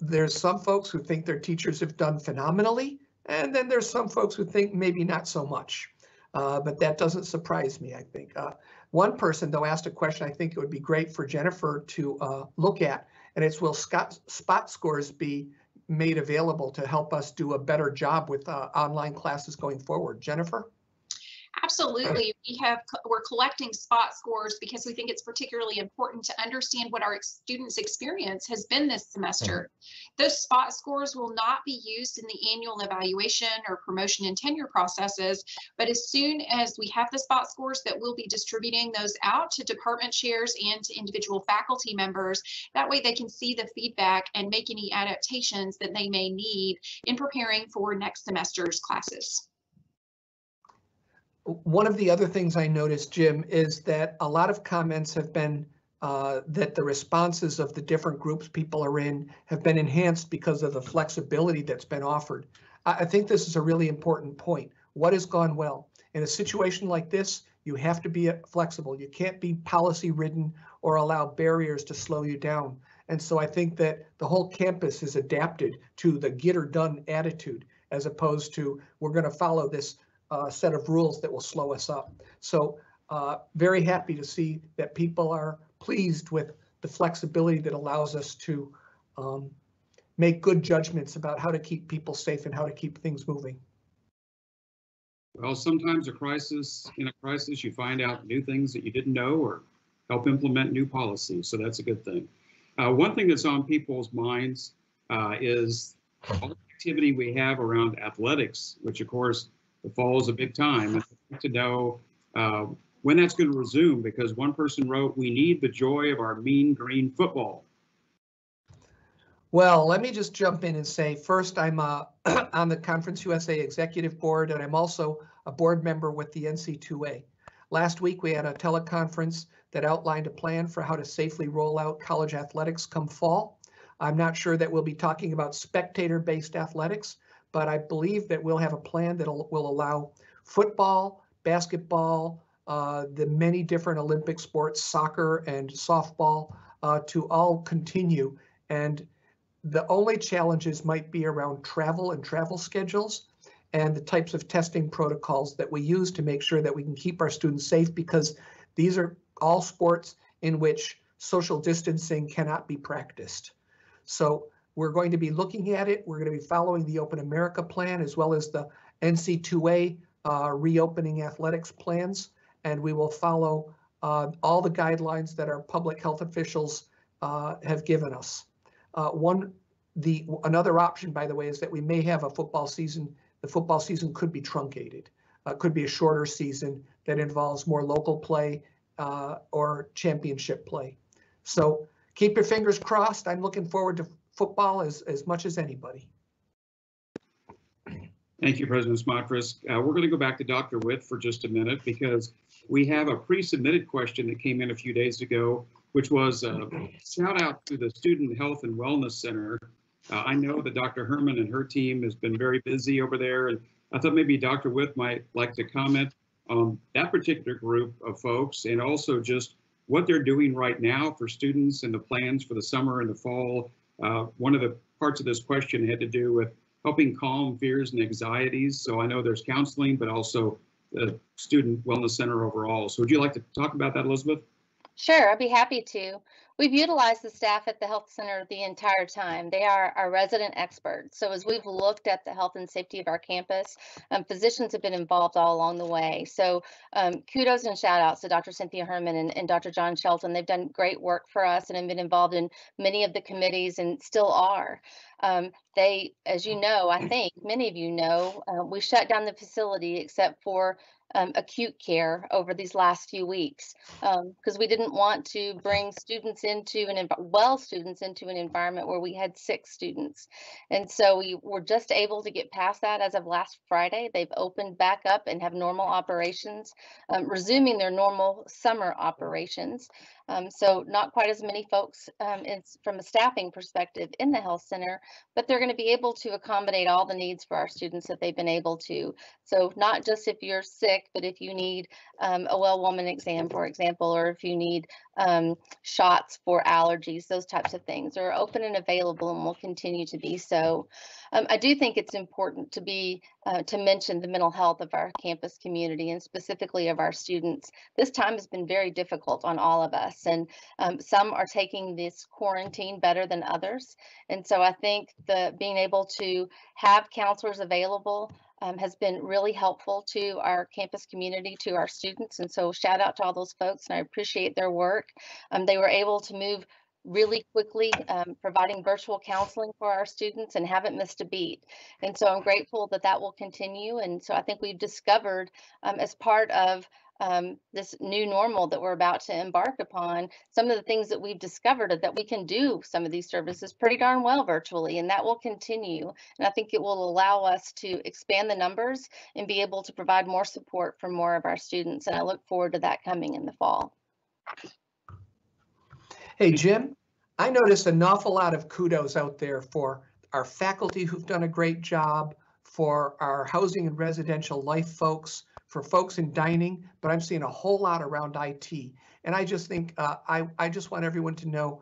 there's some folks who think their teachers have done phenomenally, and then there's some folks who think maybe not so much. But that doesn't surprise me, I think. One person, though, asked a question I think it would be great for Jennifer to look at, and it's, will spot scores be made available to help us do a better job with online classes going forward. Jennifer? Absolutely. We're collecting spot scores because we think it's particularly important to understand what our students' experience has been this semester. Those spot scores will not be used in the annual evaluation or promotion and tenure processes, but as soon as we have the spot scores, that we'll be distributing those out to department chairs and to individual faculty members. That way they can see the feedback and make any adaptations that they may need in preparing for next semester's classes. One of the other things I noticed, Jim, is that a lot of comments have been that the responses of the different groups people are in have been enhanced because of the flexibility that's been offered. I think this is a really important point. What has gone well? In a situation like this, you have to be flexible. You can't be policy ridden or allow barriers to slow you down. And so I think that the whole campus is adapted to the get or done attitude, as opposed to we're going to follow this set of rules that will slow us up. So very happy to see that people are pleased with the flexibility that allows us to make good judgments about how to keep people safe and how to keep things moving. Well, sometimes in a crisis, you find out new things that you didn't know or help implement new policies. So that's a good thing. One thing that's on people's minds is all the activity we have around athletics, which of course the fall is a big time, and I'd like to know when that's going to resume, because one person wrote, "We need the joy of our mean green football." Well, let me just jump in and say, first, I'm on the Conference USA Executive Board, and I'm also a board member with the NC2A. Last week, we had a teleconference that outlined a plan for how to safely roll out college athletics come fall. I'm not sure that we'll be talking about spectator-based athletics, but I believe that we'll have a plan that will allow football, basketball, the many different Olympic sports, soccer and softball, to all continue. And the only challenges might be around travel and travel schedules and the types of testing protocols that we use to make sure that we can keep our students safe, because these are all sports in which social distancing cannot be practiced. So we're going to be looking at it. We're going to be following the Open America plan as well as the NC2A reopening athletics plans. And we will follow all the guidelines that our public health officials have given us. Another option, by the way, is that we may have a football season. The football season could be truncated. Could be a shorter season that involves more local play or championship play. So keep your fingers crossed. I'm looking forward to football as much as anybody. Thank you, President Smatresk. We're going to go back to Dr. Witt for just a minute, because we have a pre-submitted question that came in a few days ago, which was a shout out to the Student Health and Wellness Center. I know that Dr. Herman and her team has been very busy over there, and I thought maybe Dr. Witt might like to comment on that particular group of folks, and also just what they're doing right now for students and the plans for the summer and the fall. One of the parts of this question had to do with helping calm fears and anxieties. So I know there's counseling, but also the Student Wellness Center overall. So would you like to talk about that, Elizabeth? Sure, I'd be happy to. We've utilized the staff at the Health Center the entire time. They are our resident experts. So as we've looked at the health and safety of our campus, physicians have been involved all along the way. So kudos and shout outs to Dr. Cynthia Herman and Dr. John Shelton. They've done great work for us and have been involved in many of the committees and still are. They, as you know, I think many of you know, we shut down the facility except for acute care over these last few weeks because we didn't want to bring students into students into an environment where we had sick students. And so we were just able to get past that as of last Friday. They've opened back up and have normal operations, resuming their normal summer operations. So not quite as many folks from a staffing perspective in the health center, but they're going to be able to accommodate all the needs for our students that they've been able to. So not just if you're sick, but if you need a well woman exam, for example, or if you need shots for allergies, those types of things are open and available and will continue to be so. I do think it's important to mention the mental health of our campus community and specifically of our students. This time has been very difficult on all of us. class. And some are taking this quarantine better than others. And so I think being able to have counselors available has been really helpful to our campus community, to our students. And so shout out to all those folks, and I appreciate their work. They were able to move really quickly, providing virtual counseling for our students, and haven't missed a beat. And so I'm grateful that that will continue. And so I think we've discovered, as part of this new normal that we're about to embark upon, some of the things that we've discovered are that we can do some of these services pretty darn well virtually, and that will continue. And I think it will allow us to expand the numbers and be able to provide more support for more of our students. And I look forward to that coming in the fall. Hey, Jim, I noticed an awful lot of kudos out there for our faculty who've done a great job, for our housing and residential life folks, for folks in dining, but I'm seeing a whole lot around IT. And I just think, I just want everyone to know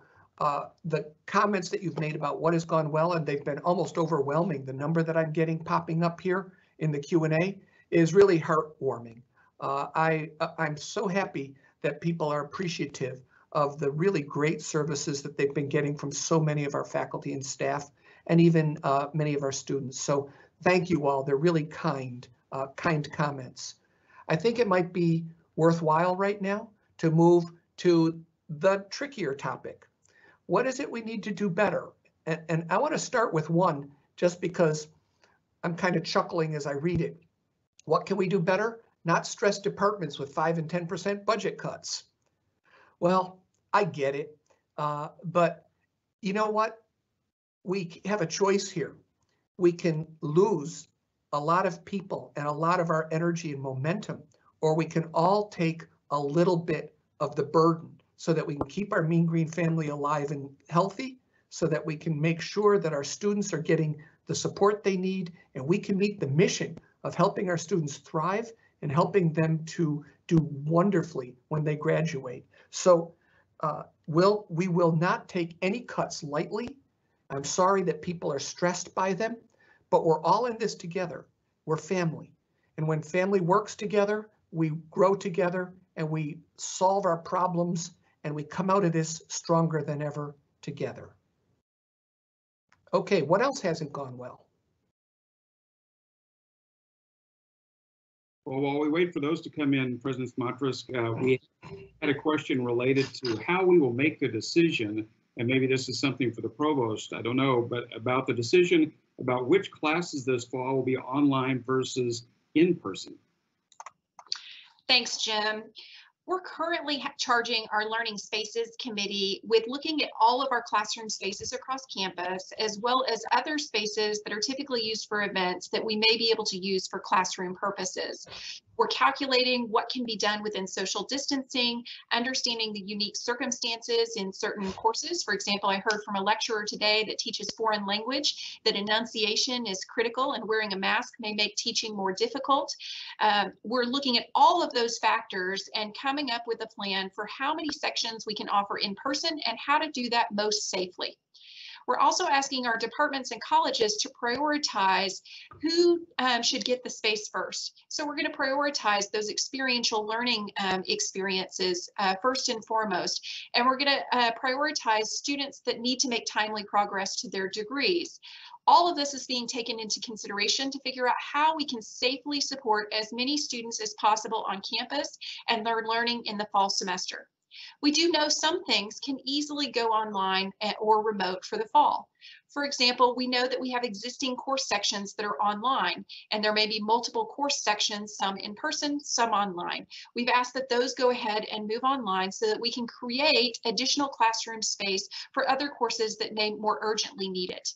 the comments that you've made about what has gone well, and they've been almost overwhelming. The number that I'm getting popping up here in the Q&A is really heartwarming. I'm so happy that people are appreciative of the really great services that they've been getting from so many of our faculty and staff, and even many of our students. So thank you all. They're really kind comments. I think it might be worthwhile right now to move to the trickier topic. What is it we need to do better? And I want to start with one, just because I'm kind of chuckling as I read it. What can we do better? Not stress departments with 5 and 10% budget cuts. Well, I get it, but you know what? We have a choice here. We can lose a lot of people and a lot of our energy and momentum, or we can all take a little bit of the burden so that we can keep our Mean Green family alive and healthy, so that we can make sure that our students are getting the support they need, and we can meet the mission of helping our students thrive and helping them to do wonderfully when they graduate. So we will not take any cuts lightly. I'm sorry that people are stressed by them, but we're all in this together. We're family. And when family works together, we grow together and we solve our problems, and we come out of this stronger than ever together. Okay, what else hasn't gone well? Well, while we wait for those to come in, President Smatresk, we had a question related to how we will make the decision, and maybe this is something for the provost, I don't know, but about the decision about which classes this fall will be online versus in person. Thanks, Jim. We're currently charging our Learning Spaces Committee with looking at all of our classroom spaces across campus, as well as other spaces that are typically used for events that we may be able to use for classroom purposes. We're calculating what can be done within social distancing, understanding the unique circumstances in certain courses. For example, I heard from a lecturer today that teaches foreign language that enunciation is critical and wearing a mask may make teaching more difficult. We're looking at all of those factors and coming up with a plan for how many sections we can offer in person and how to do that most safely. We're also asking our departments and colleges to prioritize who should get the space first. So we're going to prioritize those experiential learning experiences first and foremost. And we're going to prioritize students that need to make timely progress to their degrees. All of this is being taken into consideration to figure out how we can safely support as many students as possible on campus and their learning in the fall semester. We do know some things can easily go online or remote for the fall. For example, we know that we have existing course sections that are online, and there may be multiple course sections, some in person, some online. We've asked that those go ahead and move online so that we can create additional classroom space for other courses that may more urgently need it.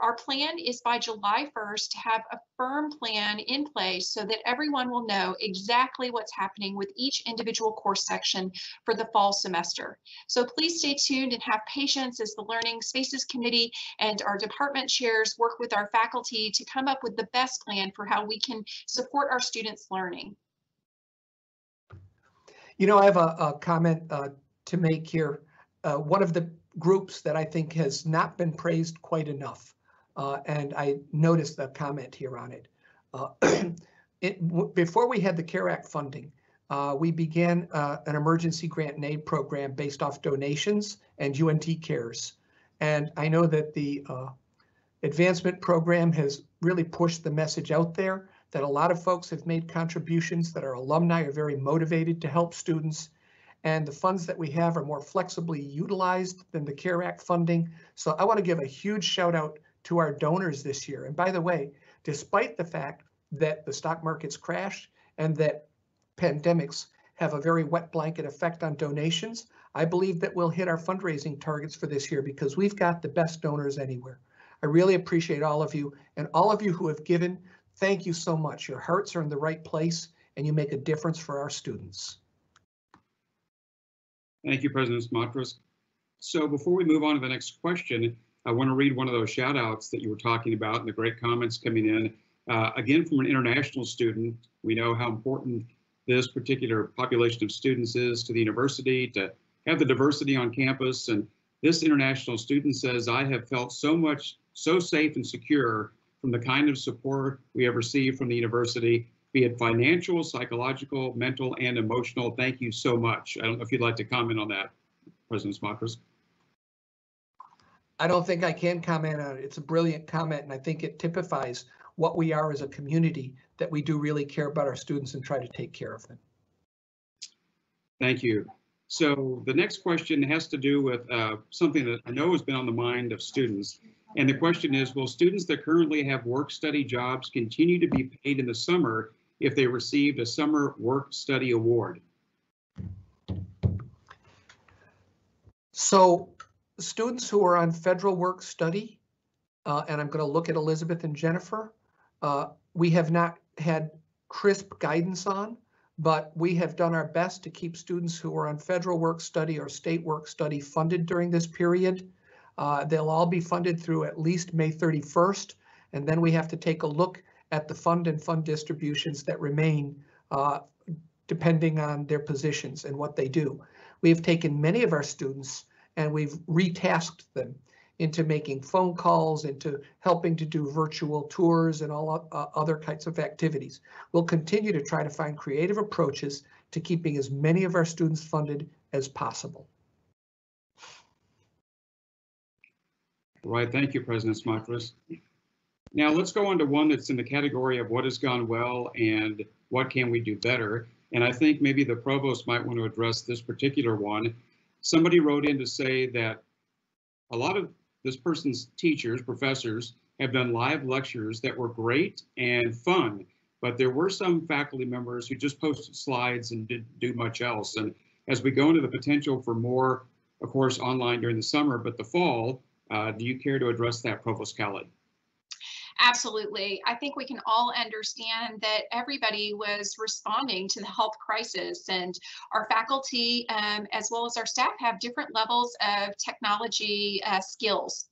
Our plan is by July 1st to have a firm plan in place so that everyone will know exactly what's happening with each individual course section for the fall semester. So please stay tuned and have patience as the Learning Spaces Committee and our department chairs work with our faculty to come up with the best plan for how we can support our students' learning. You know, I have a comment to make here. One of the groups that I think has not been praised quite enough, and I noticed the comment here on it. Before we had the CARE Act funding, we began an emergency grant and aid program based off donations and UNT Cares. And I know that the advancement program has really pushed the message out there that a lot of folks have made contributions, that our alumni are very motivated to help students, and the funds that we have are more flexibly utilized than the CARE Act funding. So I want to give a huge shout out to our donors this year. And by the way, despite the fact that the stock markets crashed and that pandemics have a very wet blanket effect on donations, I believe that we'll hit our fundraising targets for this year because we've got the best donors anywhere. I really appreciate all of you, and all of you who have given, thank you so much. Your hearts are in the right place and you make a difference for our students. Thank you, President Smatresk. So before we move on to the next question, I want to read one of those shout outs that you were talking about and the great comments coming in. Again, from an international student, we know how important this particular population of students is to the university, to have the diversity on campus. And this international student says, I have felt so safe and secure from the kind of support we have received from the university, be it financial, psychological, mental, and emotional. Thank you so much. I don't know if you'd like to comment on that, President Smatresk. I don't think I can comment on it. It's a brilliant comment, and I think it typifies what we are as a community, that we do really care about our students and try to take care of them. Thank you. So the next question has to do with something that I know has been on the mind of students. And the question is, will students that currently have work-study jobs continue to be paid in the summer if they received a summer work-study award? So students who are on federal work-study, and I'm going to look at Elizabeth and Jennifer, we have not had crisp guidance on, but we have done our best to keep students who are on federal work-study or state work-study funded during this period. They'll all be funded through at least May 31st, and then we have to take a look at the fund and fund distributions that remain depending on their positions and what they do. We have taken many of our students and we've retasked them into making phone calls, into helping to do virtual tours and all other kinds of activities. We'll continue to try to find creative approaches to keeping as many of our students funded as possible. Right, thank you, President Smatresk. Now let's go on to one that's in the category of what has gone well and what can we do better. And I think maybe the provost might want to address this particular one. Somebody wrote in to say that a lot of this person's teachers, professors, have done live lectures that were great and fun, but there were some faculty members who just posted slides and didn't do much else. And as we go into the potential for more, of course, online during the summer, but the fall, do you care to address that, Provost Kelly? Absolutely. I think we can all understand that everybody was responding to the health crisis, and our faculty as well as our staff have different levels of technology skills.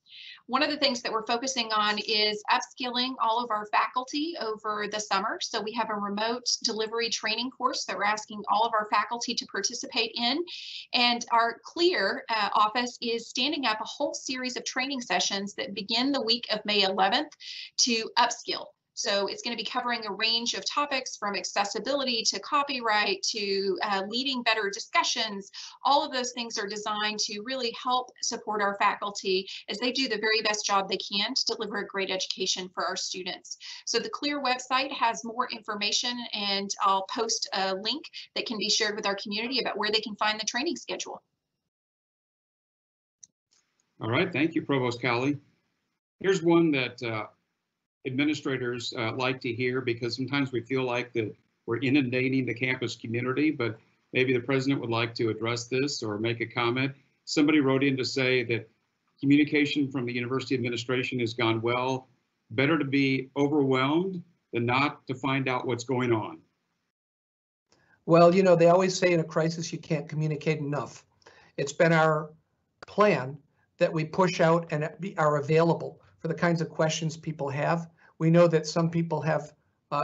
One of the things that we're focusing on is upskilling all of our faculty over the summer. So we have a remote delivery training course that we're asking all of our faculty to participate in. And our CLEAR office is standing up a whole series of training sessions that begin the week of May 11th to upskill. So it's going to be covering a range of topics from accessibility to copyright to leading better discussions. All of those things are designed to really help support our faculty as they do the very best job they can to deliver a great education for our students. So the CLEAR website has more information, and I'll post a link that can be shared with our community about where they can find the training schedule. All right, thank you, Provost Cowley. Here's one that administrators like to hear, because sometimes we feel like that we're inundating the campus community, but maybe the president would like to address this or make a comment. Somebody wrote in to say that communication from the university administration has gone well. Better to be overwhelmed than not to find out what's going on. Well, you know, they always say in a crisis you can't communicate enough. It's been our plan that we push out and are available for the kinds of questions people have. We know that some people have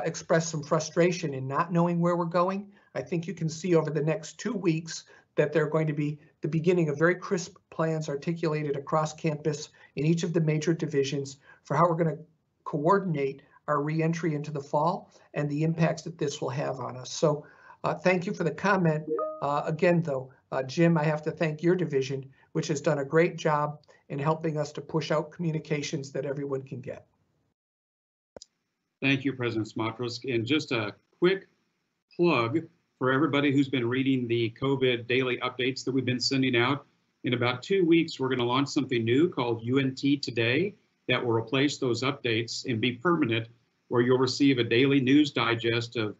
expressed some frustration in not knowing where we're going. I think you can see over the next 2 weeks that they're going to be the beginning of very crisp plans articulated across campus in each of the major divisions for how we're going to coordinate our reentry into the fall and the impacts that this will have on us. So Thank you for the comment. Again, though, Jim, I have to thank your division, which has done a great job in helping us to push out communications that everyone can get. Thank you, President Smatresk. And just a quick plug for everybody who's been reading the COVID daily updates that we've been sending out. In about 2 weeks, we're going to launch something new called UNT Today that will replace those updates and be permanent, where you'll receive a daily news digest of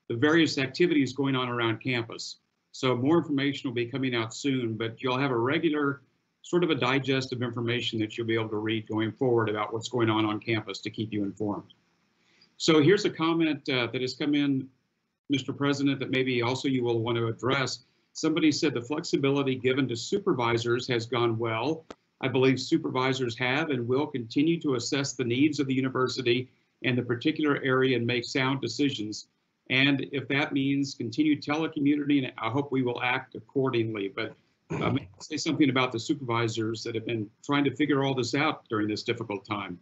the various activities going on around campus. So more information will be coming out soon, but you'll have a regular sort of a digest of information that you'll be able to read going forward about what's going on campus to keep you informed. So here's a comment that has come in, Mr. President, that maybe also you will want to address. Somebody said the flexibility given to supervisors has gone well. I believe supervisors have and will continue to assess the needs of the university and the particular area and make sound decisions. And if that means continued telecommuting, I hope we will act accordingly. But say something about the supervisors that have been trying to figure all this out during this difficult time.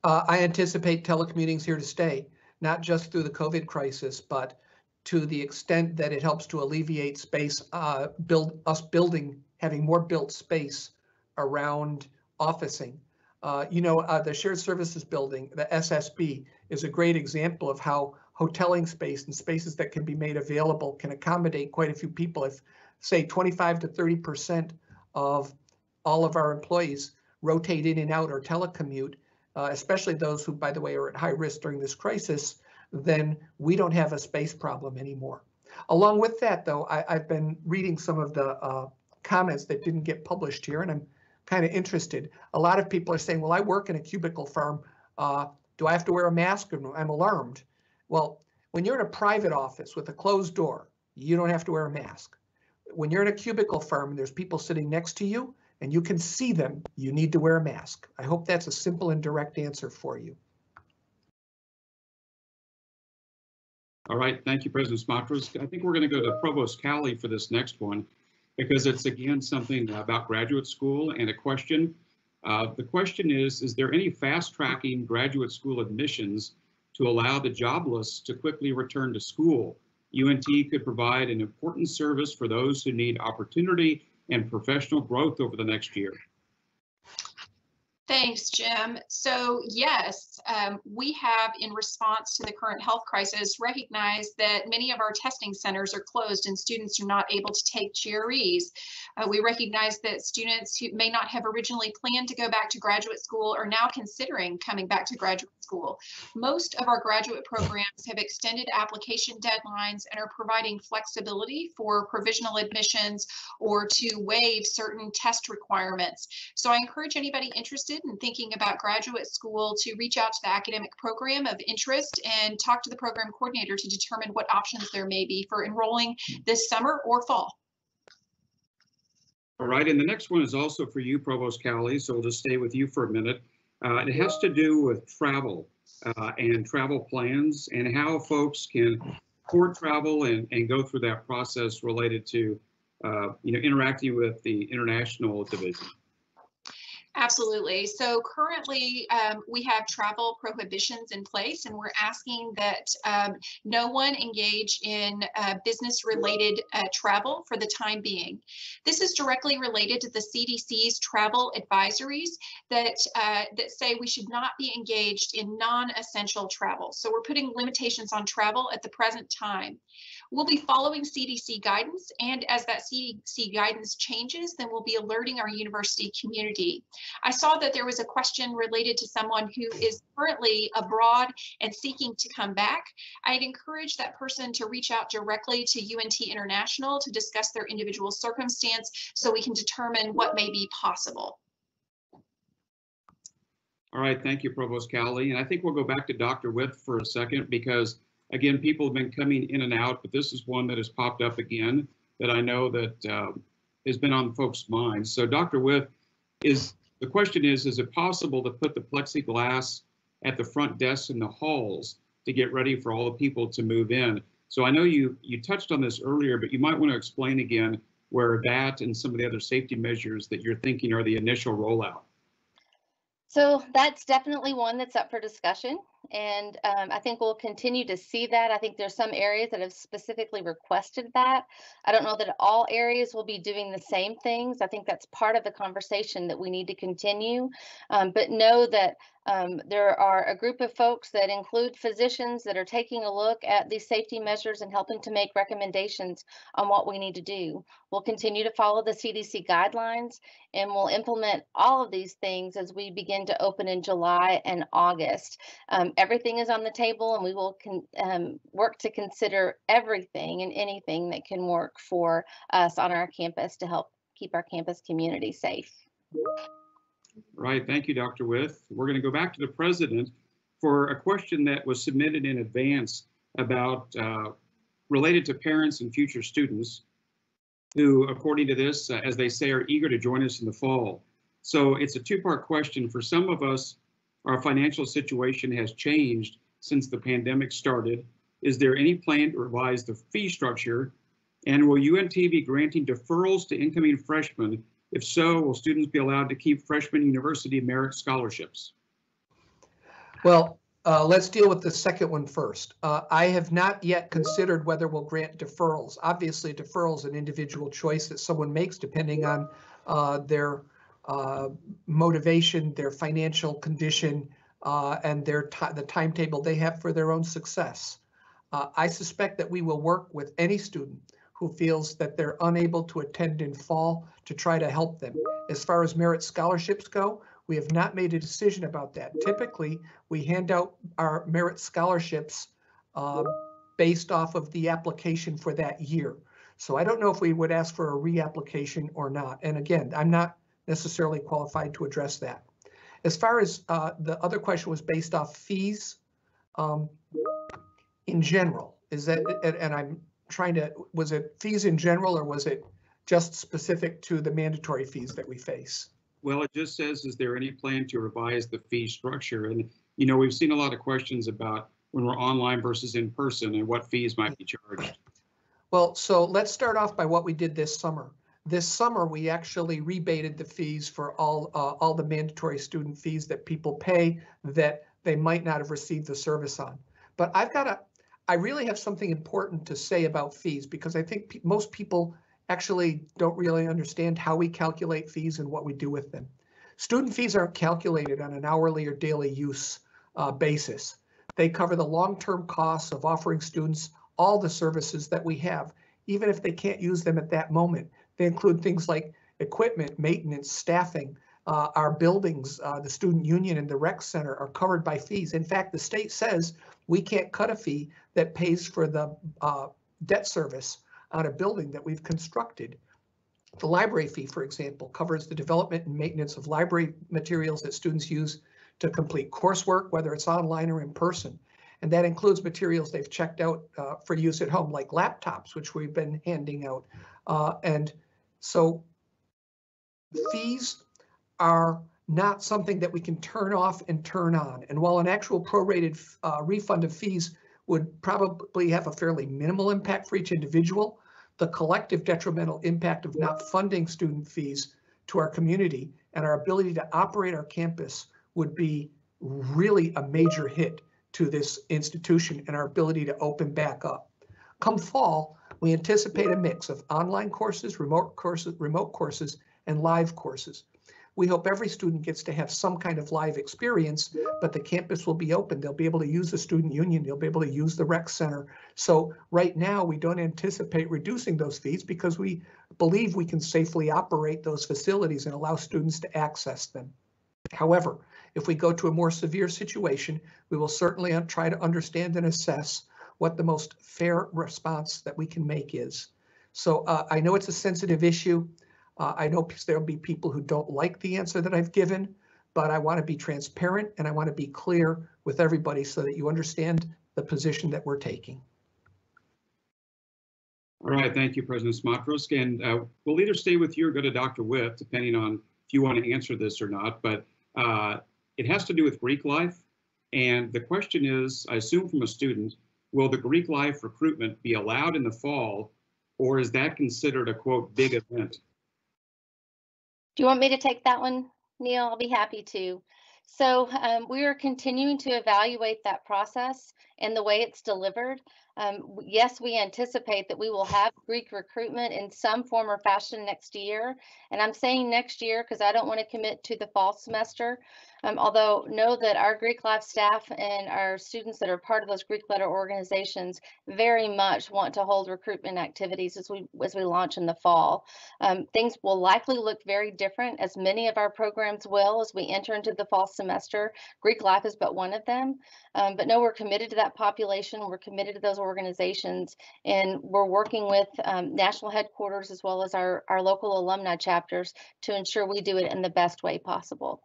I anticipate telecommuting is here to stay, not just through the COVID crisis, but to the extent that it helps to alleviate space, having more built space around officing. The shared services building, the SSB, is a great example of how hoteling space and spaces that can be made available can accommodate quite a few people. If, say, 25 to 30% of all of our employees rotate in and out or telecommute, especially those who, by the way, are at high risk during this crisis, then we don't have a space problem anymore. Along with that, though, I've been reading some of the comments that didn't get published here, and I'm kind of interested. A lot of people are saying, well, I work in a cubicle firm. Do I have to wear a mask? I'm alarmed. Well, when you're in a private office with a closed door, you don't have to wear a mask. When you're in a cubicle firm and there's people sitting next to you and you can see them, you need to wear a mask. I hope that's a simple and direct answer for you. All right, thank you, President Smatresk. I think we're going to go to Provost Cowley for this next one, because it's again something about graduate school and a question. The question is there any fast tracking graduate school admissions to allow the jobless to quickly return to school? UNT could provide an important service for those who need opportunity and professional growth over the next year. Thanks, Jim. So yes, we have, in response to the current health crisis, recognized that many of our testing centers are closed and students are not able to take GREs. We recognize that students who may not have originally planned to go back to graduate school are now considering coming back to graduate school. Most of our graduate programs have extended application deadlines and are providing flexibility for provisional admissions or to waive certain test requirements. So I encourage anybody interested in thinking about graduate school to reach out to the academic program of interest and talk to the program coordinator to determine what options there may be for enrolling this summer or fall. All right, and the next one is also for you, Provost Cowley, so we'll just stay with you for a minute. It has to do with travel and travel plans and how folks can afford travel and go through that process related to interacting with the international division. Absolutely. So currently we have travel prohibitions in place, and we're asking that no one engage in business-related travel for the time being. This is directly related to the CDC's travel advisories that say we should not be engaged in non-essential travel. So we're putting limitations on travel at the present time. We'll be following CDC guidance, and as that CDC guidance changes, then we'll be alerting our university community. I saw that there was a question related to someone who is currently abroad and seeking to come back. I'd encourage that person to reach out directly to UNT International to discuss their individual circumstance so we can determine what may be possible. All right, thank you, Provost Cowley. And I think we'll go back to Dr. With for a second, because again, people have been coming in and out, but this is one that has popped up again that I know that has been on folks' minds. So Dr. With, the question is it possible to put the plexiglass at the front desks in the halls to get ready for all the people to move in? So I know you touched on this earlier, but you might want to explain again where that and some of the other safety measures that you're thinking are the initial rollout. So that's definitely one that's up for discussion. And I think we'll continue to see that. I think there's some areas that have specifically requested that. I don't know that all areas will be doing the same things. I think that's part of the conversation that we need to continue. But know that there are a group of folks that include physicians that are taking a look at these safety measures and helping to make recommendations on what we need to do. We'll continue to follow the CDC guidelines, and we'll implement all of these things as we begin to open in July and August. Everything is on the table, and we will work to consider everything and anything that can work for us on our campus to help keep our campus community safe. Right. Thank you, Dr. With. We're going to go back to the president for a question that was submitted in advance about related to parents and future students who, according to this, as they say, are eager to join us in the fall. So it's a two-part question. For some of us, our financial situation has changed since the pandemic started. Is there any plan to revise the fee structure? And will UNT be granting deferrals to incoming freshmen? If so, will students be allowed to keep freshman university merit scholarships? Well, let's deal with the second one first. I have not yet considered whether we'll grant deferrals. Obviously, deferral is an individual choice that someone makes depending on their motivation, their financial condition, and the timetable they have for their own success. I suspect that we will work with any student who feels that they're unable to attend in fall to try to help them. As far as merit scholarships go, we have not made a decision about that. Typically, we hand out our merit scholarships based off of the application for that year. So I don't know if we would ask for a reapplication or not. And again, I'm not necessarily qualified to address that. As far as the other question was based off fees, in general, is that, and I'm trying to, was it fees in general or was it just specific to the mandatory fees that we face? Well, it just says, is there any plan to revise the fee structure? And, you know, we've seen a lot of questions about when we're online versus in person and what fees might be charged. Well, so let's start off by what we did this summer. This summer, we actually rebated the fees for all the mandatory student fees that people pay that they might not have received the service on. But I really have something important to say about fees because I think most people actually don't really understand how we calculate fees and what we do with them. Student fees aren't calculated on an hourly or daily use basis. They cover the long-term costs of offering students all the services that we have, even if they can't use them at that moment. They include things like equipment, maintenance, staffing. Our buildings, the student union and the rec center are covered by fees. In fact, the state says we can't cut a fee that pays for the debt service on a building that we've constructed. The library fee, for example, covers the development and maintenance of library materials that students use to complete coursework, whether it's online or in person. And that includes materials they've checked out for use at home, like laptops, which we've been handing out. And so fees are not something that we can turn off and turn on. And while an actual prorated refund of fees would probably have a fairly minimal impact for each individual, the collective detrimental impact of not funding student fees to our community and our ability to operate our campus would be really a major hit to this institution and our ability to open back up. Come fall, we anticipate a mix of online courses, remote courses, and live courses. We hope every student gets to have some kind of live experience, but the campus will be open. They'll be able to use the student union. They'll be able to use the rec center. So right now, we don't anticipate reducing those fees because we believe we can safely operate those facilities and allow students to access them. However, if we go to a more severe situation, we will certainly try to understand and assess what the most fair response that we can make is. So I know it's a sensitive issue. I know there'll be people who don't like the answer that I've given, but I want to be transparent and I want to be clear with everybody so that you understand the position that we're taking. All right, thank you, President Smatresk. And we'll either stay with you or go to Dr. Witt, depending on if you want to answer this or not, but it has to do with Greek life. And the question is, I assume from a student, will the Greek life recruitment be allowed in the fall, or is that considered a, quote, big event? Do you want me to take that one, Neal? I'll be happy to. So we are continuing to evaluate that process and the way it's delivered. Yes, we anticipate that we will have Greek recruitment in some form or fashion next year. And I'm saying next year because I don't want to commit to the fall semester. Although know that our Greek life staff and our students that are part of those Greek letter organizations very much want to hold recruitment activities as we launch in the fall. Things will likely look very different, as many of our programs will, as we enter into the fall semester. Greek life is but one of them. But no, we're committed to that population. We're committed to those organizations, and we're working with national headquarters as well as our local alumni chapters to ensure we do it in the best way possible.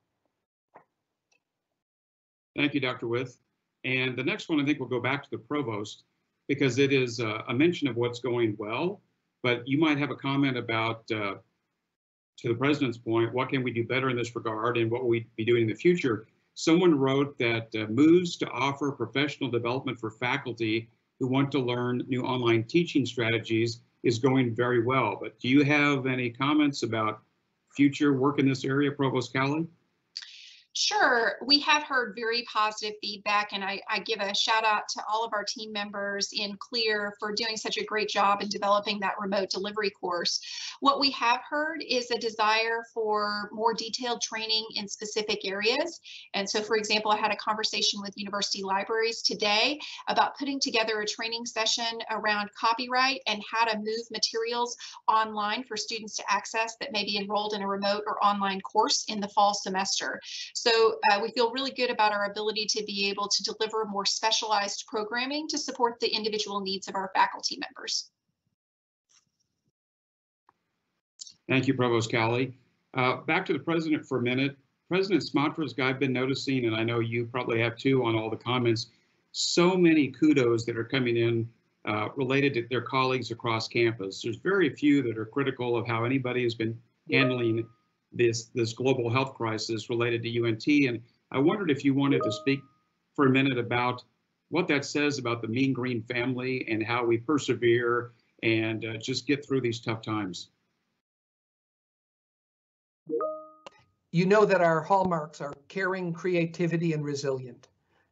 Thank you, Dr. With. And the next one, I think we'll go back to the provost, because it is a mention of what's going well, but you might have a comment about, to the president's point, what can we do better in this regard and what will we be doing in the future? Someone wrote that moves to offer professional development for faculty who want to learn new online teaching strategies is going very well. But do you have any comments about future work in this area, Provost Cowley? Sure. We have heard very positive feedback, and I give a shout out to all of our team members in CLEAR for doing such a great job in developing that remote delivery course. What we have heard is a desire for more detailed training in specific areas. And so, for example, I had a conversation with university libraries today about putting together a training session around copyright and how to move materials online for students to access that may be enrolled in a remote or online course in the fall semester. So we feel really good about our ability to be able to deliver more specialized programming to support the individual needs of our faculty members. Thank you, Provost Cowley. Back to the president for a minute. President Smatresk, I've been noticing, and I know you probably have too on all the comments, so many kudos that are coming in related to their colleagues across campus. There's very few that are critical of how anybody has been handling this global health crisis related to UNT. And I wondered if you wanted to speak for a minute about what that says about the Mean Green family and how we persevere and just get through these tough times. You know that our hallmarks are caring, creativity, and resilient.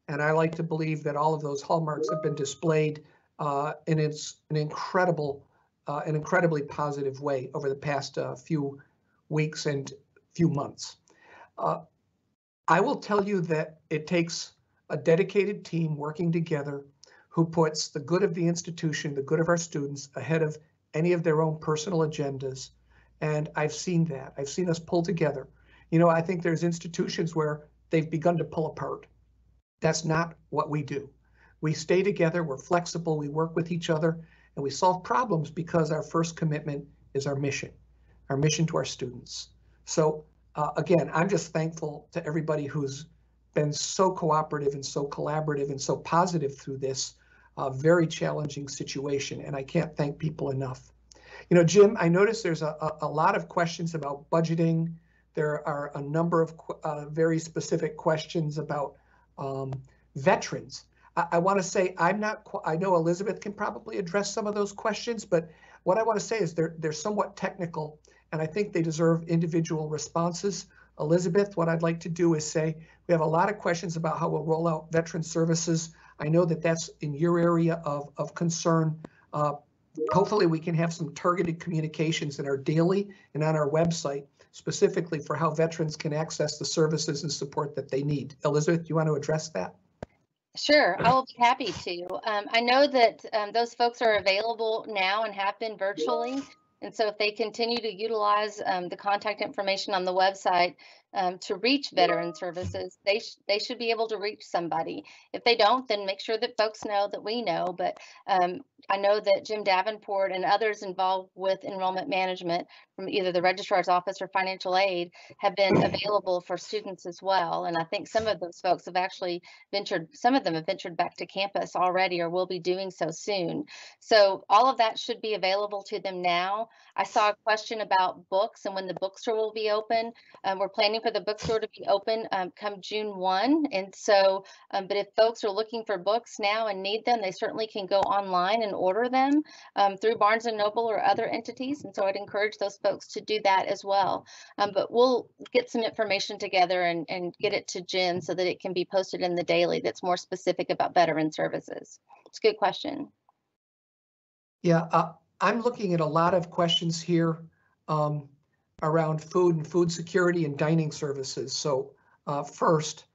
And I like to believe that all of those hallmarks have been displayed in an incredibly positive way over the past few weeks and few months. I will tell you that it takes a dedicated team working together who puts the good of the institution, the good of our students ahead of any of their own personal agendas. And I've seen that. I've seen us pull together. You know, I think there's institutions where they've begun to pull apart. That's not what we do. We stay together, we're flexible, we work with each other, and we solve problems because our first commitment is our mission to our students. So again, I'm just thankful to everybody who's been so cooperative and so collaborative and so positive through this very challenging situation, and I can't thank people enough. You know, Jim, I noticed there's a lot of questions about budgeting. There are a number of very specific questions about veterans. I want to say I know Elizabeth can probably address some of those questions, but what I want to say is they're somewhat technical, and I think they deserve individual responses. Elizabeth, what I'd like to do is say we have a lot of questions about how we'll roll out veteran services. I know that that's in your area of concern. Hopefully we can have some targeted communications in our daily and on our website specifically for how veterans can access the services and support that they need. Elizabeth, do you want to address that? Sure, I will be happy to. I know that those folks are available now and have been virtually. And so if they continue to utilize the contact information on the website to reach veteran services, they should be able to reach somebody. If they don't, then make sure that folks know that we know. But I know that Jim Davenport and others involved with enrollment management from either the registrar's office or financial aid have been available for students as well. And I think some of those folks have actually some of them have ventured back to campus already or will be doing so soon. So all of that should be available to them now. I saw a question about books and when the bookstore will be open. We're planning for the bookstore to be open come June 1. And so, but if folks are looking for books now and need them, they certainly can go online and can order them through Barnes & Noble or other entities. And so I'd encourage those folks to do that as well. But we'll get some information together and get it to Jen so that it can be posted in the daily that's more specific about veteran services. It's a good question. Yeah, I'm looking at a lot of questions here around food and food security and dining services. So first,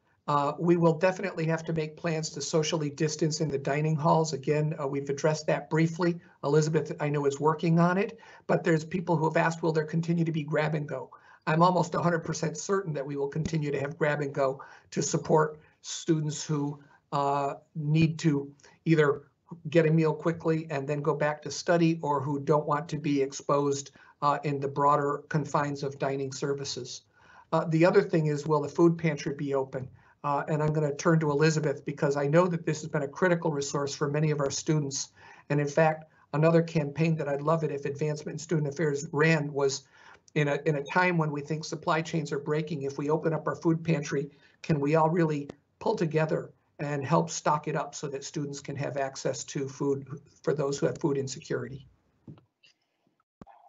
we will definitely have to make plans to socially distance in the dining halls. Again, we've addressed that briefly. Elizabeth, I know, is working on it, but there's people who have asked, will there continue to be grab and go? I'm almost 100% certain that we will continue to have grab and go to support students who need to either get a meal quickly and then go back to study, or who don't want to be exposed in the broader confines of dining services. The other thing is, will the food pantry be open? And I'm going to turn to Elizabeth, because I know that this has been a critical resource for many of our students. And in fact, another campaign that I'd love it if Advancement in Student Affairs ran was, in a time when we think supply chains are breaking, if we open up our food pantry, can we all really pull together and help stock it up so that students can have access to food for those who have food insecurity?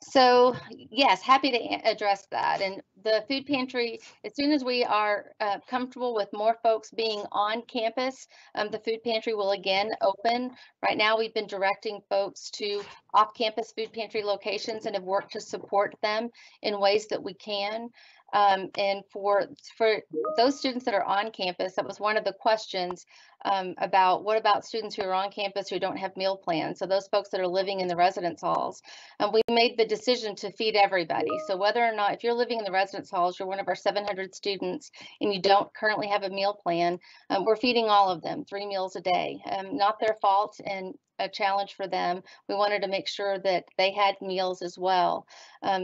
So yes, happy to address that. And the food pantry, as soon as we are comfortable with more folks being on campus, the food pantry will again open. Right now, we've been directing folks to off-campus food pantry locations and have worked to support them in ways that we can. And for those students that are on campus, that was one of the questions about what about students who are on campus who don't have meal plans. So those folks that are living in the residence halls, we made the decision to feed everybody. So whether or not, if you're living in the residence halls, you're one of our 700 students and you don't currently have a meal plan, we're feeding all of them 3 meals a day. Not their fault and a challenge for them. We wanted to make sure that they had meals as well.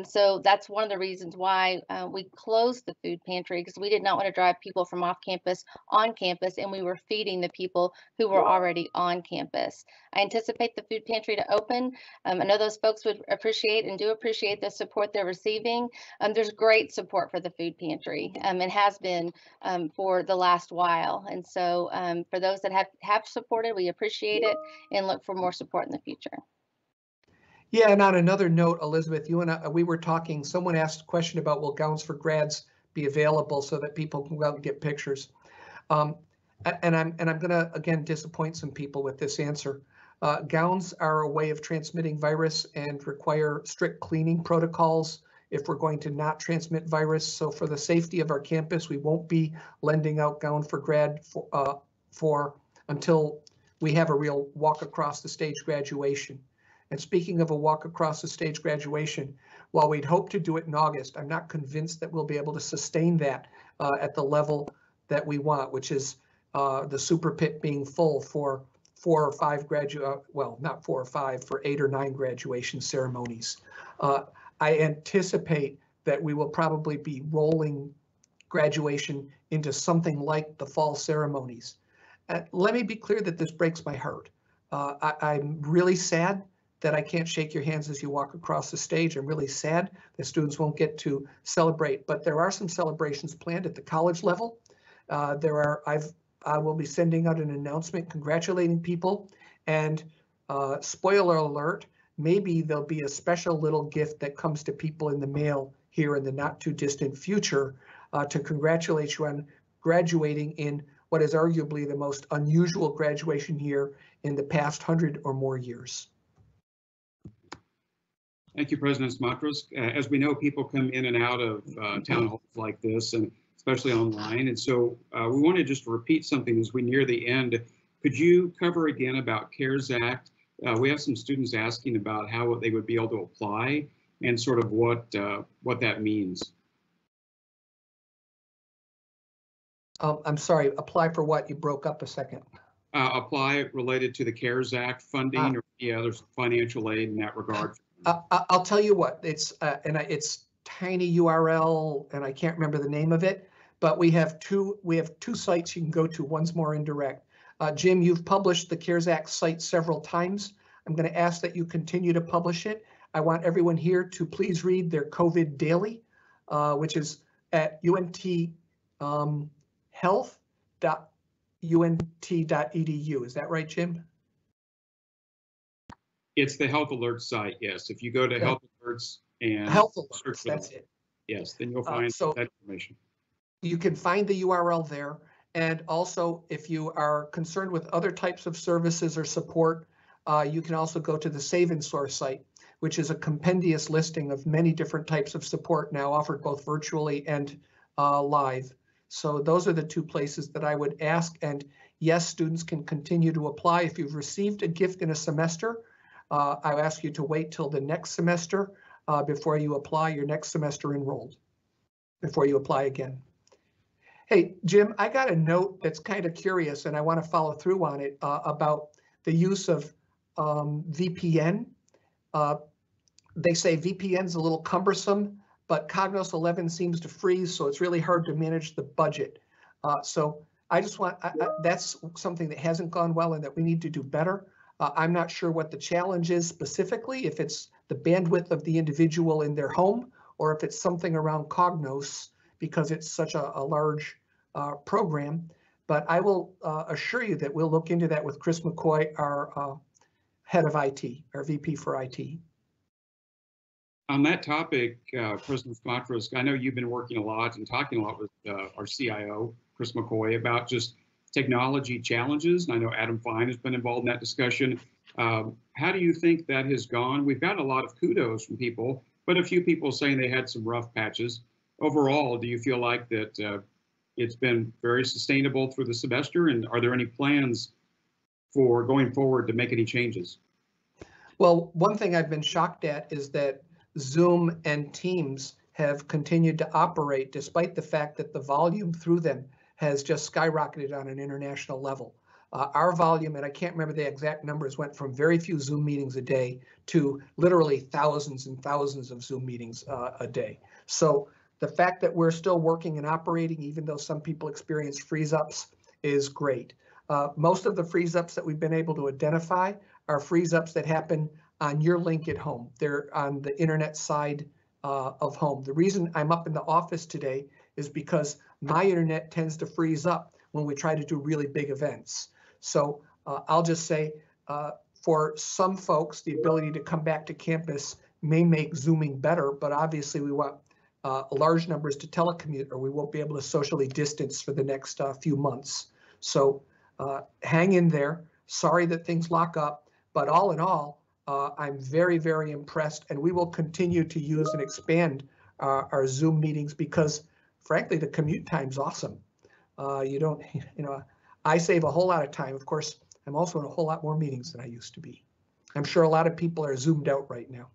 So that's one of the reasons why we closed the food pantry, because we did not want to drive people from off campus on campus, and we were feeding the people who were already on campus. I anticipate the food pantry to open. I know those folks would appreciate and do appreciate the support they're receiving. There's great support for the food pantry and has been for the last while. And so for those that have supported, we appreciate it and look for more support in the future. Yeah, and on another note, Elizabeth, you and I, we were talking, someone asked a question about, will gowns for grads be available so that people can go out and get pictures? And I'm going to, again, disappoint some people with this answer. Gowns are a way of transmitting virus and require strict cleaning protocols if we're going to not transmit virus. So for the safety of our campus, we won't be lending out gown for grad for until we have a real walk across the stage graduation. And speaking of a walk across the stage graduation, while we'd hope to do it in August, I'm not convinced that we'll be able to sustain that at the level that we want, which is the super pit being full for 4 or 5 well, not 4 or 5, for 8 or 9 graduation ceremonies. I anticipate that we will probably be rolling graduation into something like the fall ceremonies. Let me be clear that this breaks my heart. I'm really sad that I can't shake your hands as you walk across the stage. I'm really sad that students won't get to celebrate, but there are some celebrations planned at the college level. I will be sending out an announcement congratulating people, and spoiler alert, maybe there'll be a special little gift that comes to people in the mail here in the not too distant future to congratulate you on graduating in what is arguably the most unusual graduation year in the past 100 or more years. Thank you, President Smatresk. As we know, people come in and out of town halls like this, and especially online. And so we want to just repeat something as we near the end. Could you cover again about CARES Act? We have some students asking about how they would be able to apply and sort of what that means. I'm sorry, apply for what? You broke up a second. Apply related to the CARES Act funding or any other financial aid in that regard. I'll tell you what, it's tiny URL, and I can't remember the name of it, but we have two sites you can go to. One's more indirect. Jim, you've published the CARES Act site several times. I'm going to ask that you continue to publish it. I want everyone here to please read their COVID Daily, which is at unthealth.unt.edu. Is that right, Jim? It's the Health Alert site, yes. If you go to Yeah. Health Alerts and Health search alerts, for that's the, it. yes, then you'll find So that information. you can find the URL there. And also, if you are concerned with other types of services or support, you can also go to the Save and Source site, which is a compendious listing of many different types of support now offered both virtually and live. So those are the two places that I would ask. And yes, students can continue to apply. If you've received a gift in a semester, I ask you to wait till the next semester before you apply your next semester enrolled, before you apply again. Hey, Jim, I got a note that's kind of curious, and I want to follow through on it about the use of VPN. They say VPN's a little cumbersome, but Cognos 11 seems to freeze, so it's really hard to manage the budget. So I just want, that's something that hasn't gone well and that we need to do better. I'm not sure what the challenge is specifically, if it's the bandwidth of the individual in their home, or if it's something around Cognos, because it's such a large program. But I will assure you that we'll look into that with Chris McCoy, our head of IT, our VP for IT. On that topic, President Smatresk, I know you've been working a lot and talking a lot with our CIO, Chris McCoy, about just technology challenges. And I know Adam Fine has been involved in that discussion. How do you think that has gone? We've got a lot of kudos from people, but a few people saying they had some rough patches. Overall, do you feel like that it's been very sustainable through the semester? And are there any plans for going forward to make any changes? Well, one thing I've been shocked at is that Zoom and Teams have continued to operate despite the fact that the volume through them has just skyrocketed on an international level. Our volume, and I can't remember the exact numbers, went from very few Zoom meetings a day to literally thousands and thousands of Zoom meetings a day. So the fact that we're still working and operating, even though some people experience freeze-ups, is great. Most of the freeze-ups that we've been able to identify are freeze-ups that happen on your link at home. They're on the internet side of home. The reason I'm up in the office today is because my internet tends to freeze up when we try to do really big events. So I'll just say for some folks, the ability to come back to campus may make Zooming better, but obviously we want large numbers to telecommute, or we won't be able to socially distance for the next few months. So hang in there. Sorry that things lock up, but all in all, I'm very, very impressed, and we will continue to use and expand our Zoom meetings because, frankly, the commute time's awesome. You don't, I save a whole lot of time. Of course, I'm also in a whole lot more meetings than I used to be. I'm sure a lot of people are Zoomed out right now.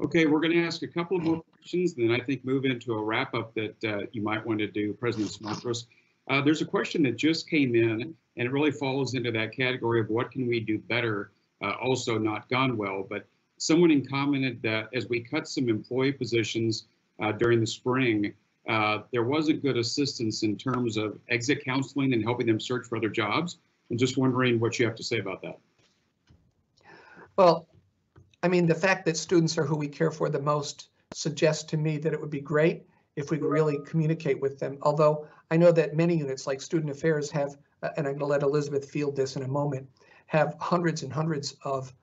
Okay, we're going to ask a couple of more questions, and then I think move into a wrap up that you might want to do, President Smatresk. There's a question that just came in, and it really falls into that category of what can we do better, also not gone well. But someone commented that as we cut some employee positions during the spring, there wasn't good assistance in terms of exit counseling and helping them search for other jobs. I'm just wondering what you have to say about that. Well, I mean, the fact that students are who we care for the most suggests to me that it would be great if we could really communicate with them. Although I know that many units like Student Affairs have, and I'm going to let Elizabeth field this in a moment, have hundreds and hundreds of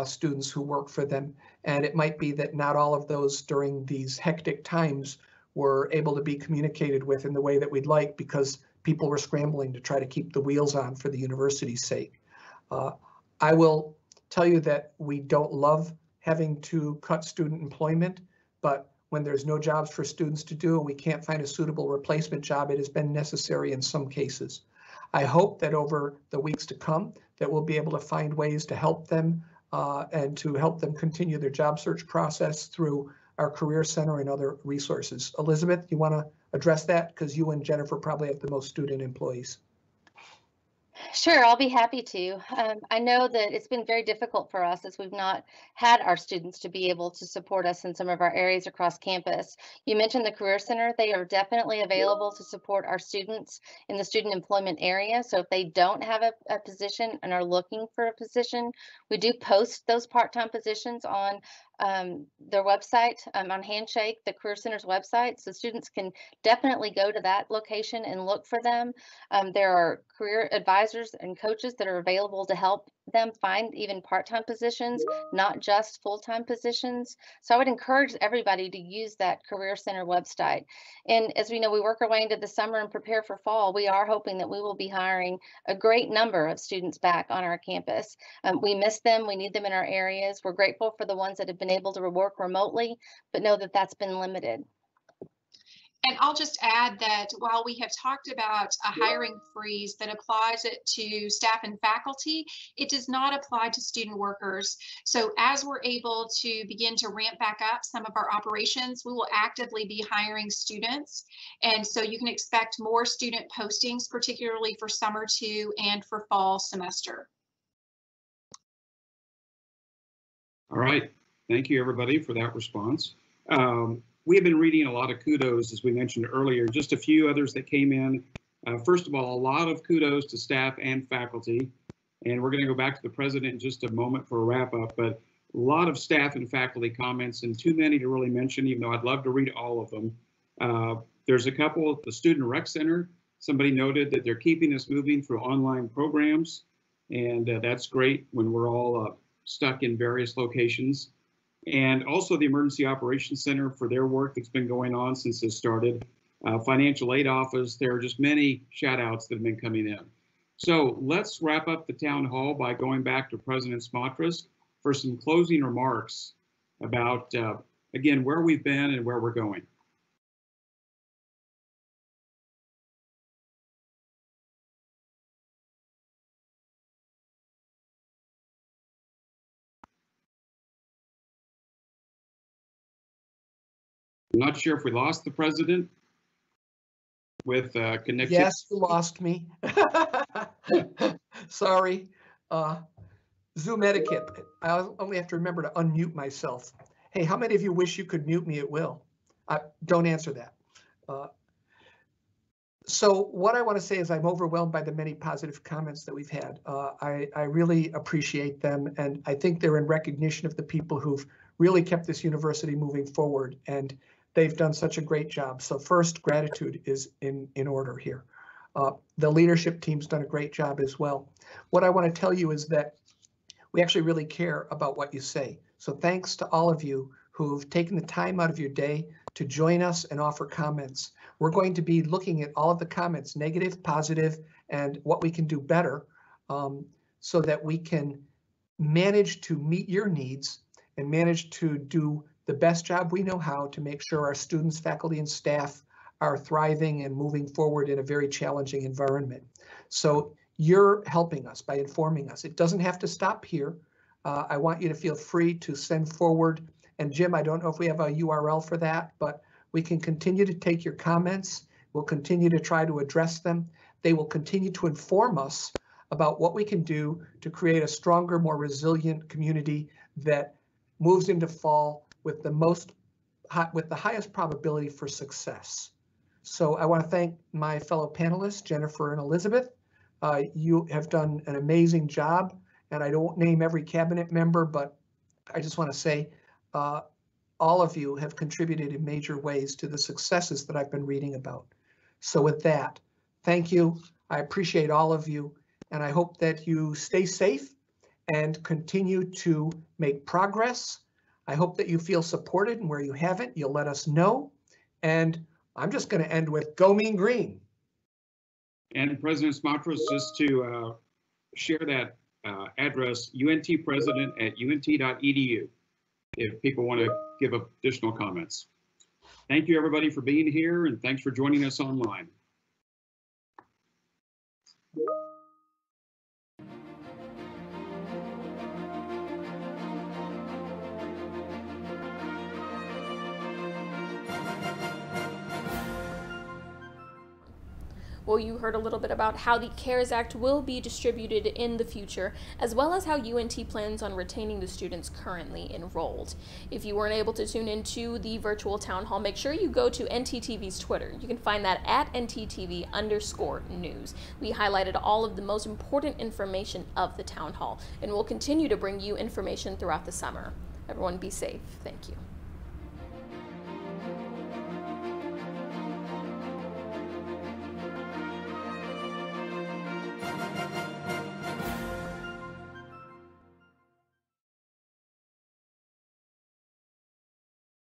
students who work for them. And it might be that not all of those during these hectic times were able to be communicated with in the way that we'd like because people were scrambling to try to keep the wheels on for the university's sake. I will tell you that we don't love having to cut student employment, but when there's no jobs for students to do and we can't find a suitable replacement job, it has been necessary in some cases. I hope that over the weeks to come that we'll be able to find ways to help them and to help them continue their job search process through our Career Center and other resources. Elizabeth, you want to address that? Because you and Jennifer probably have the most student employees. Sure, I'll be happy to. I know that it's been very difficult for us as we've not had our students to be able to support us in some of our areas across campus. You mentioned the Career Center. They are definitely available to support our students in the student employment area. So if they don't have a position and are looking for a position, we do post those part-time positions on their website, on Handshake, the Career Center's website. So students can definitely go to that location and look for them. There are career advisors and coaches that are available to help them find even part-time positions, not just full-time positions. So I would encourage everybody to use that Career Center website. And as we know, we work our way into the summer and prepare for fall. We are hoping that we will be hiring a great number of students back on our campus. We miss them. We need them in our areas. We're grateful for the ones that have been able to work remotely, but know that that's been limited. And I'll just add that while we have talked about a hiring freeze that applies it to staff and faculty, it does not apply to student workers. So as we're able to begin to ramp back up some of our operations, we will actively be hiring students. And so you can expect more student postings, particularly for summer 2 and for fall semester. All right. Thank you, everybody, for that response. We have been reading a lot of kudos, as we mentioned earlier, just a few others that came in. First of all, a lot of kudos to staff and faculty. And we're going to go back to the president in just a moment for a wrap up, but a lot of staff and faculty comments, and too many to really mention, even though I'd love to read all of them. There's a couple at the Student Rec Center. Somebody noted that they're keeping us moving through online programs, and that's great when we're all stuck in various locations. And also the Emergency Operations Center for their work that's been going on since this started. Financial Aid Office, there are just many shout outs that have been coming in. So let's wrap up the town hall by going back to President Smatresk for some closing remarks about, again, where we've been and where we're going. I'm not sure if we lost the president with connection. Yes, you lost me. Sorry. Zoom etiquette. I only have to remember to unmute myself. Hey, how many of you wish you could mute me at will? Don't answer that. So what I want to say is I'm overwhelmed by the many positive comments that we've had. I really appreciate them, and I think they're in recognition of the people who've really kept this university moving forward, and they've done such a great job. So first, gratitude is in order here. The leadership team's done a great job as well. What I want to tell you is that we actually really care about what you say. So thanks to all of you who've taken the time out of your day to join us and offer comments. We're going to be looking at all of the comments, negative, positive, and what we can do better so that we can manage to meet your needs and manage to do the best job we know how to make sure our students, faculty, and staff are thriving and moving forward in a very challenging environment. So you're helping us by informing us. It doesn't have to stop here. I want you to feel free to send forward. And Jim, I don't know if we have a URL for that, but we can continue to take your comments. We'll continue to try to address them. They will continue to inform us about what we can do to create a stronger, more resilient community that moves into fall with the highest probability for success. So I want to thank my fellow panelists, Jennifer and Elizabeth. You have done an amazing job, and I don't name every cabinet member, but I just want to say all of you have contributed in major ways to the successes that I've been reading about. So with that, thank you. I appreciate all of you, and I hope that you stay safe and continue to make progress. I hope that you feel supported, and where you haven't, you'll let us know. And I'm just going to end with Go Mean Green. And President Smatresk, just to share that address, untpresident@unt.edu, if people want to give additional comments. Thank you, everybody, for being here, and thanks for joining us online. Well, you heard a little bit about how the CARES Act will be distributed in the future, as well as how UNT plans on retaining the students currently enrolled. If you weren't able to tune into the virtual town hall, make sure you go to ntTV's Twitter. You can find that at ntTV_news. We highlighted all of the most important information of the town hall, and we'll continue to bring you information throughout the summer. Everyone be safe. Thank you.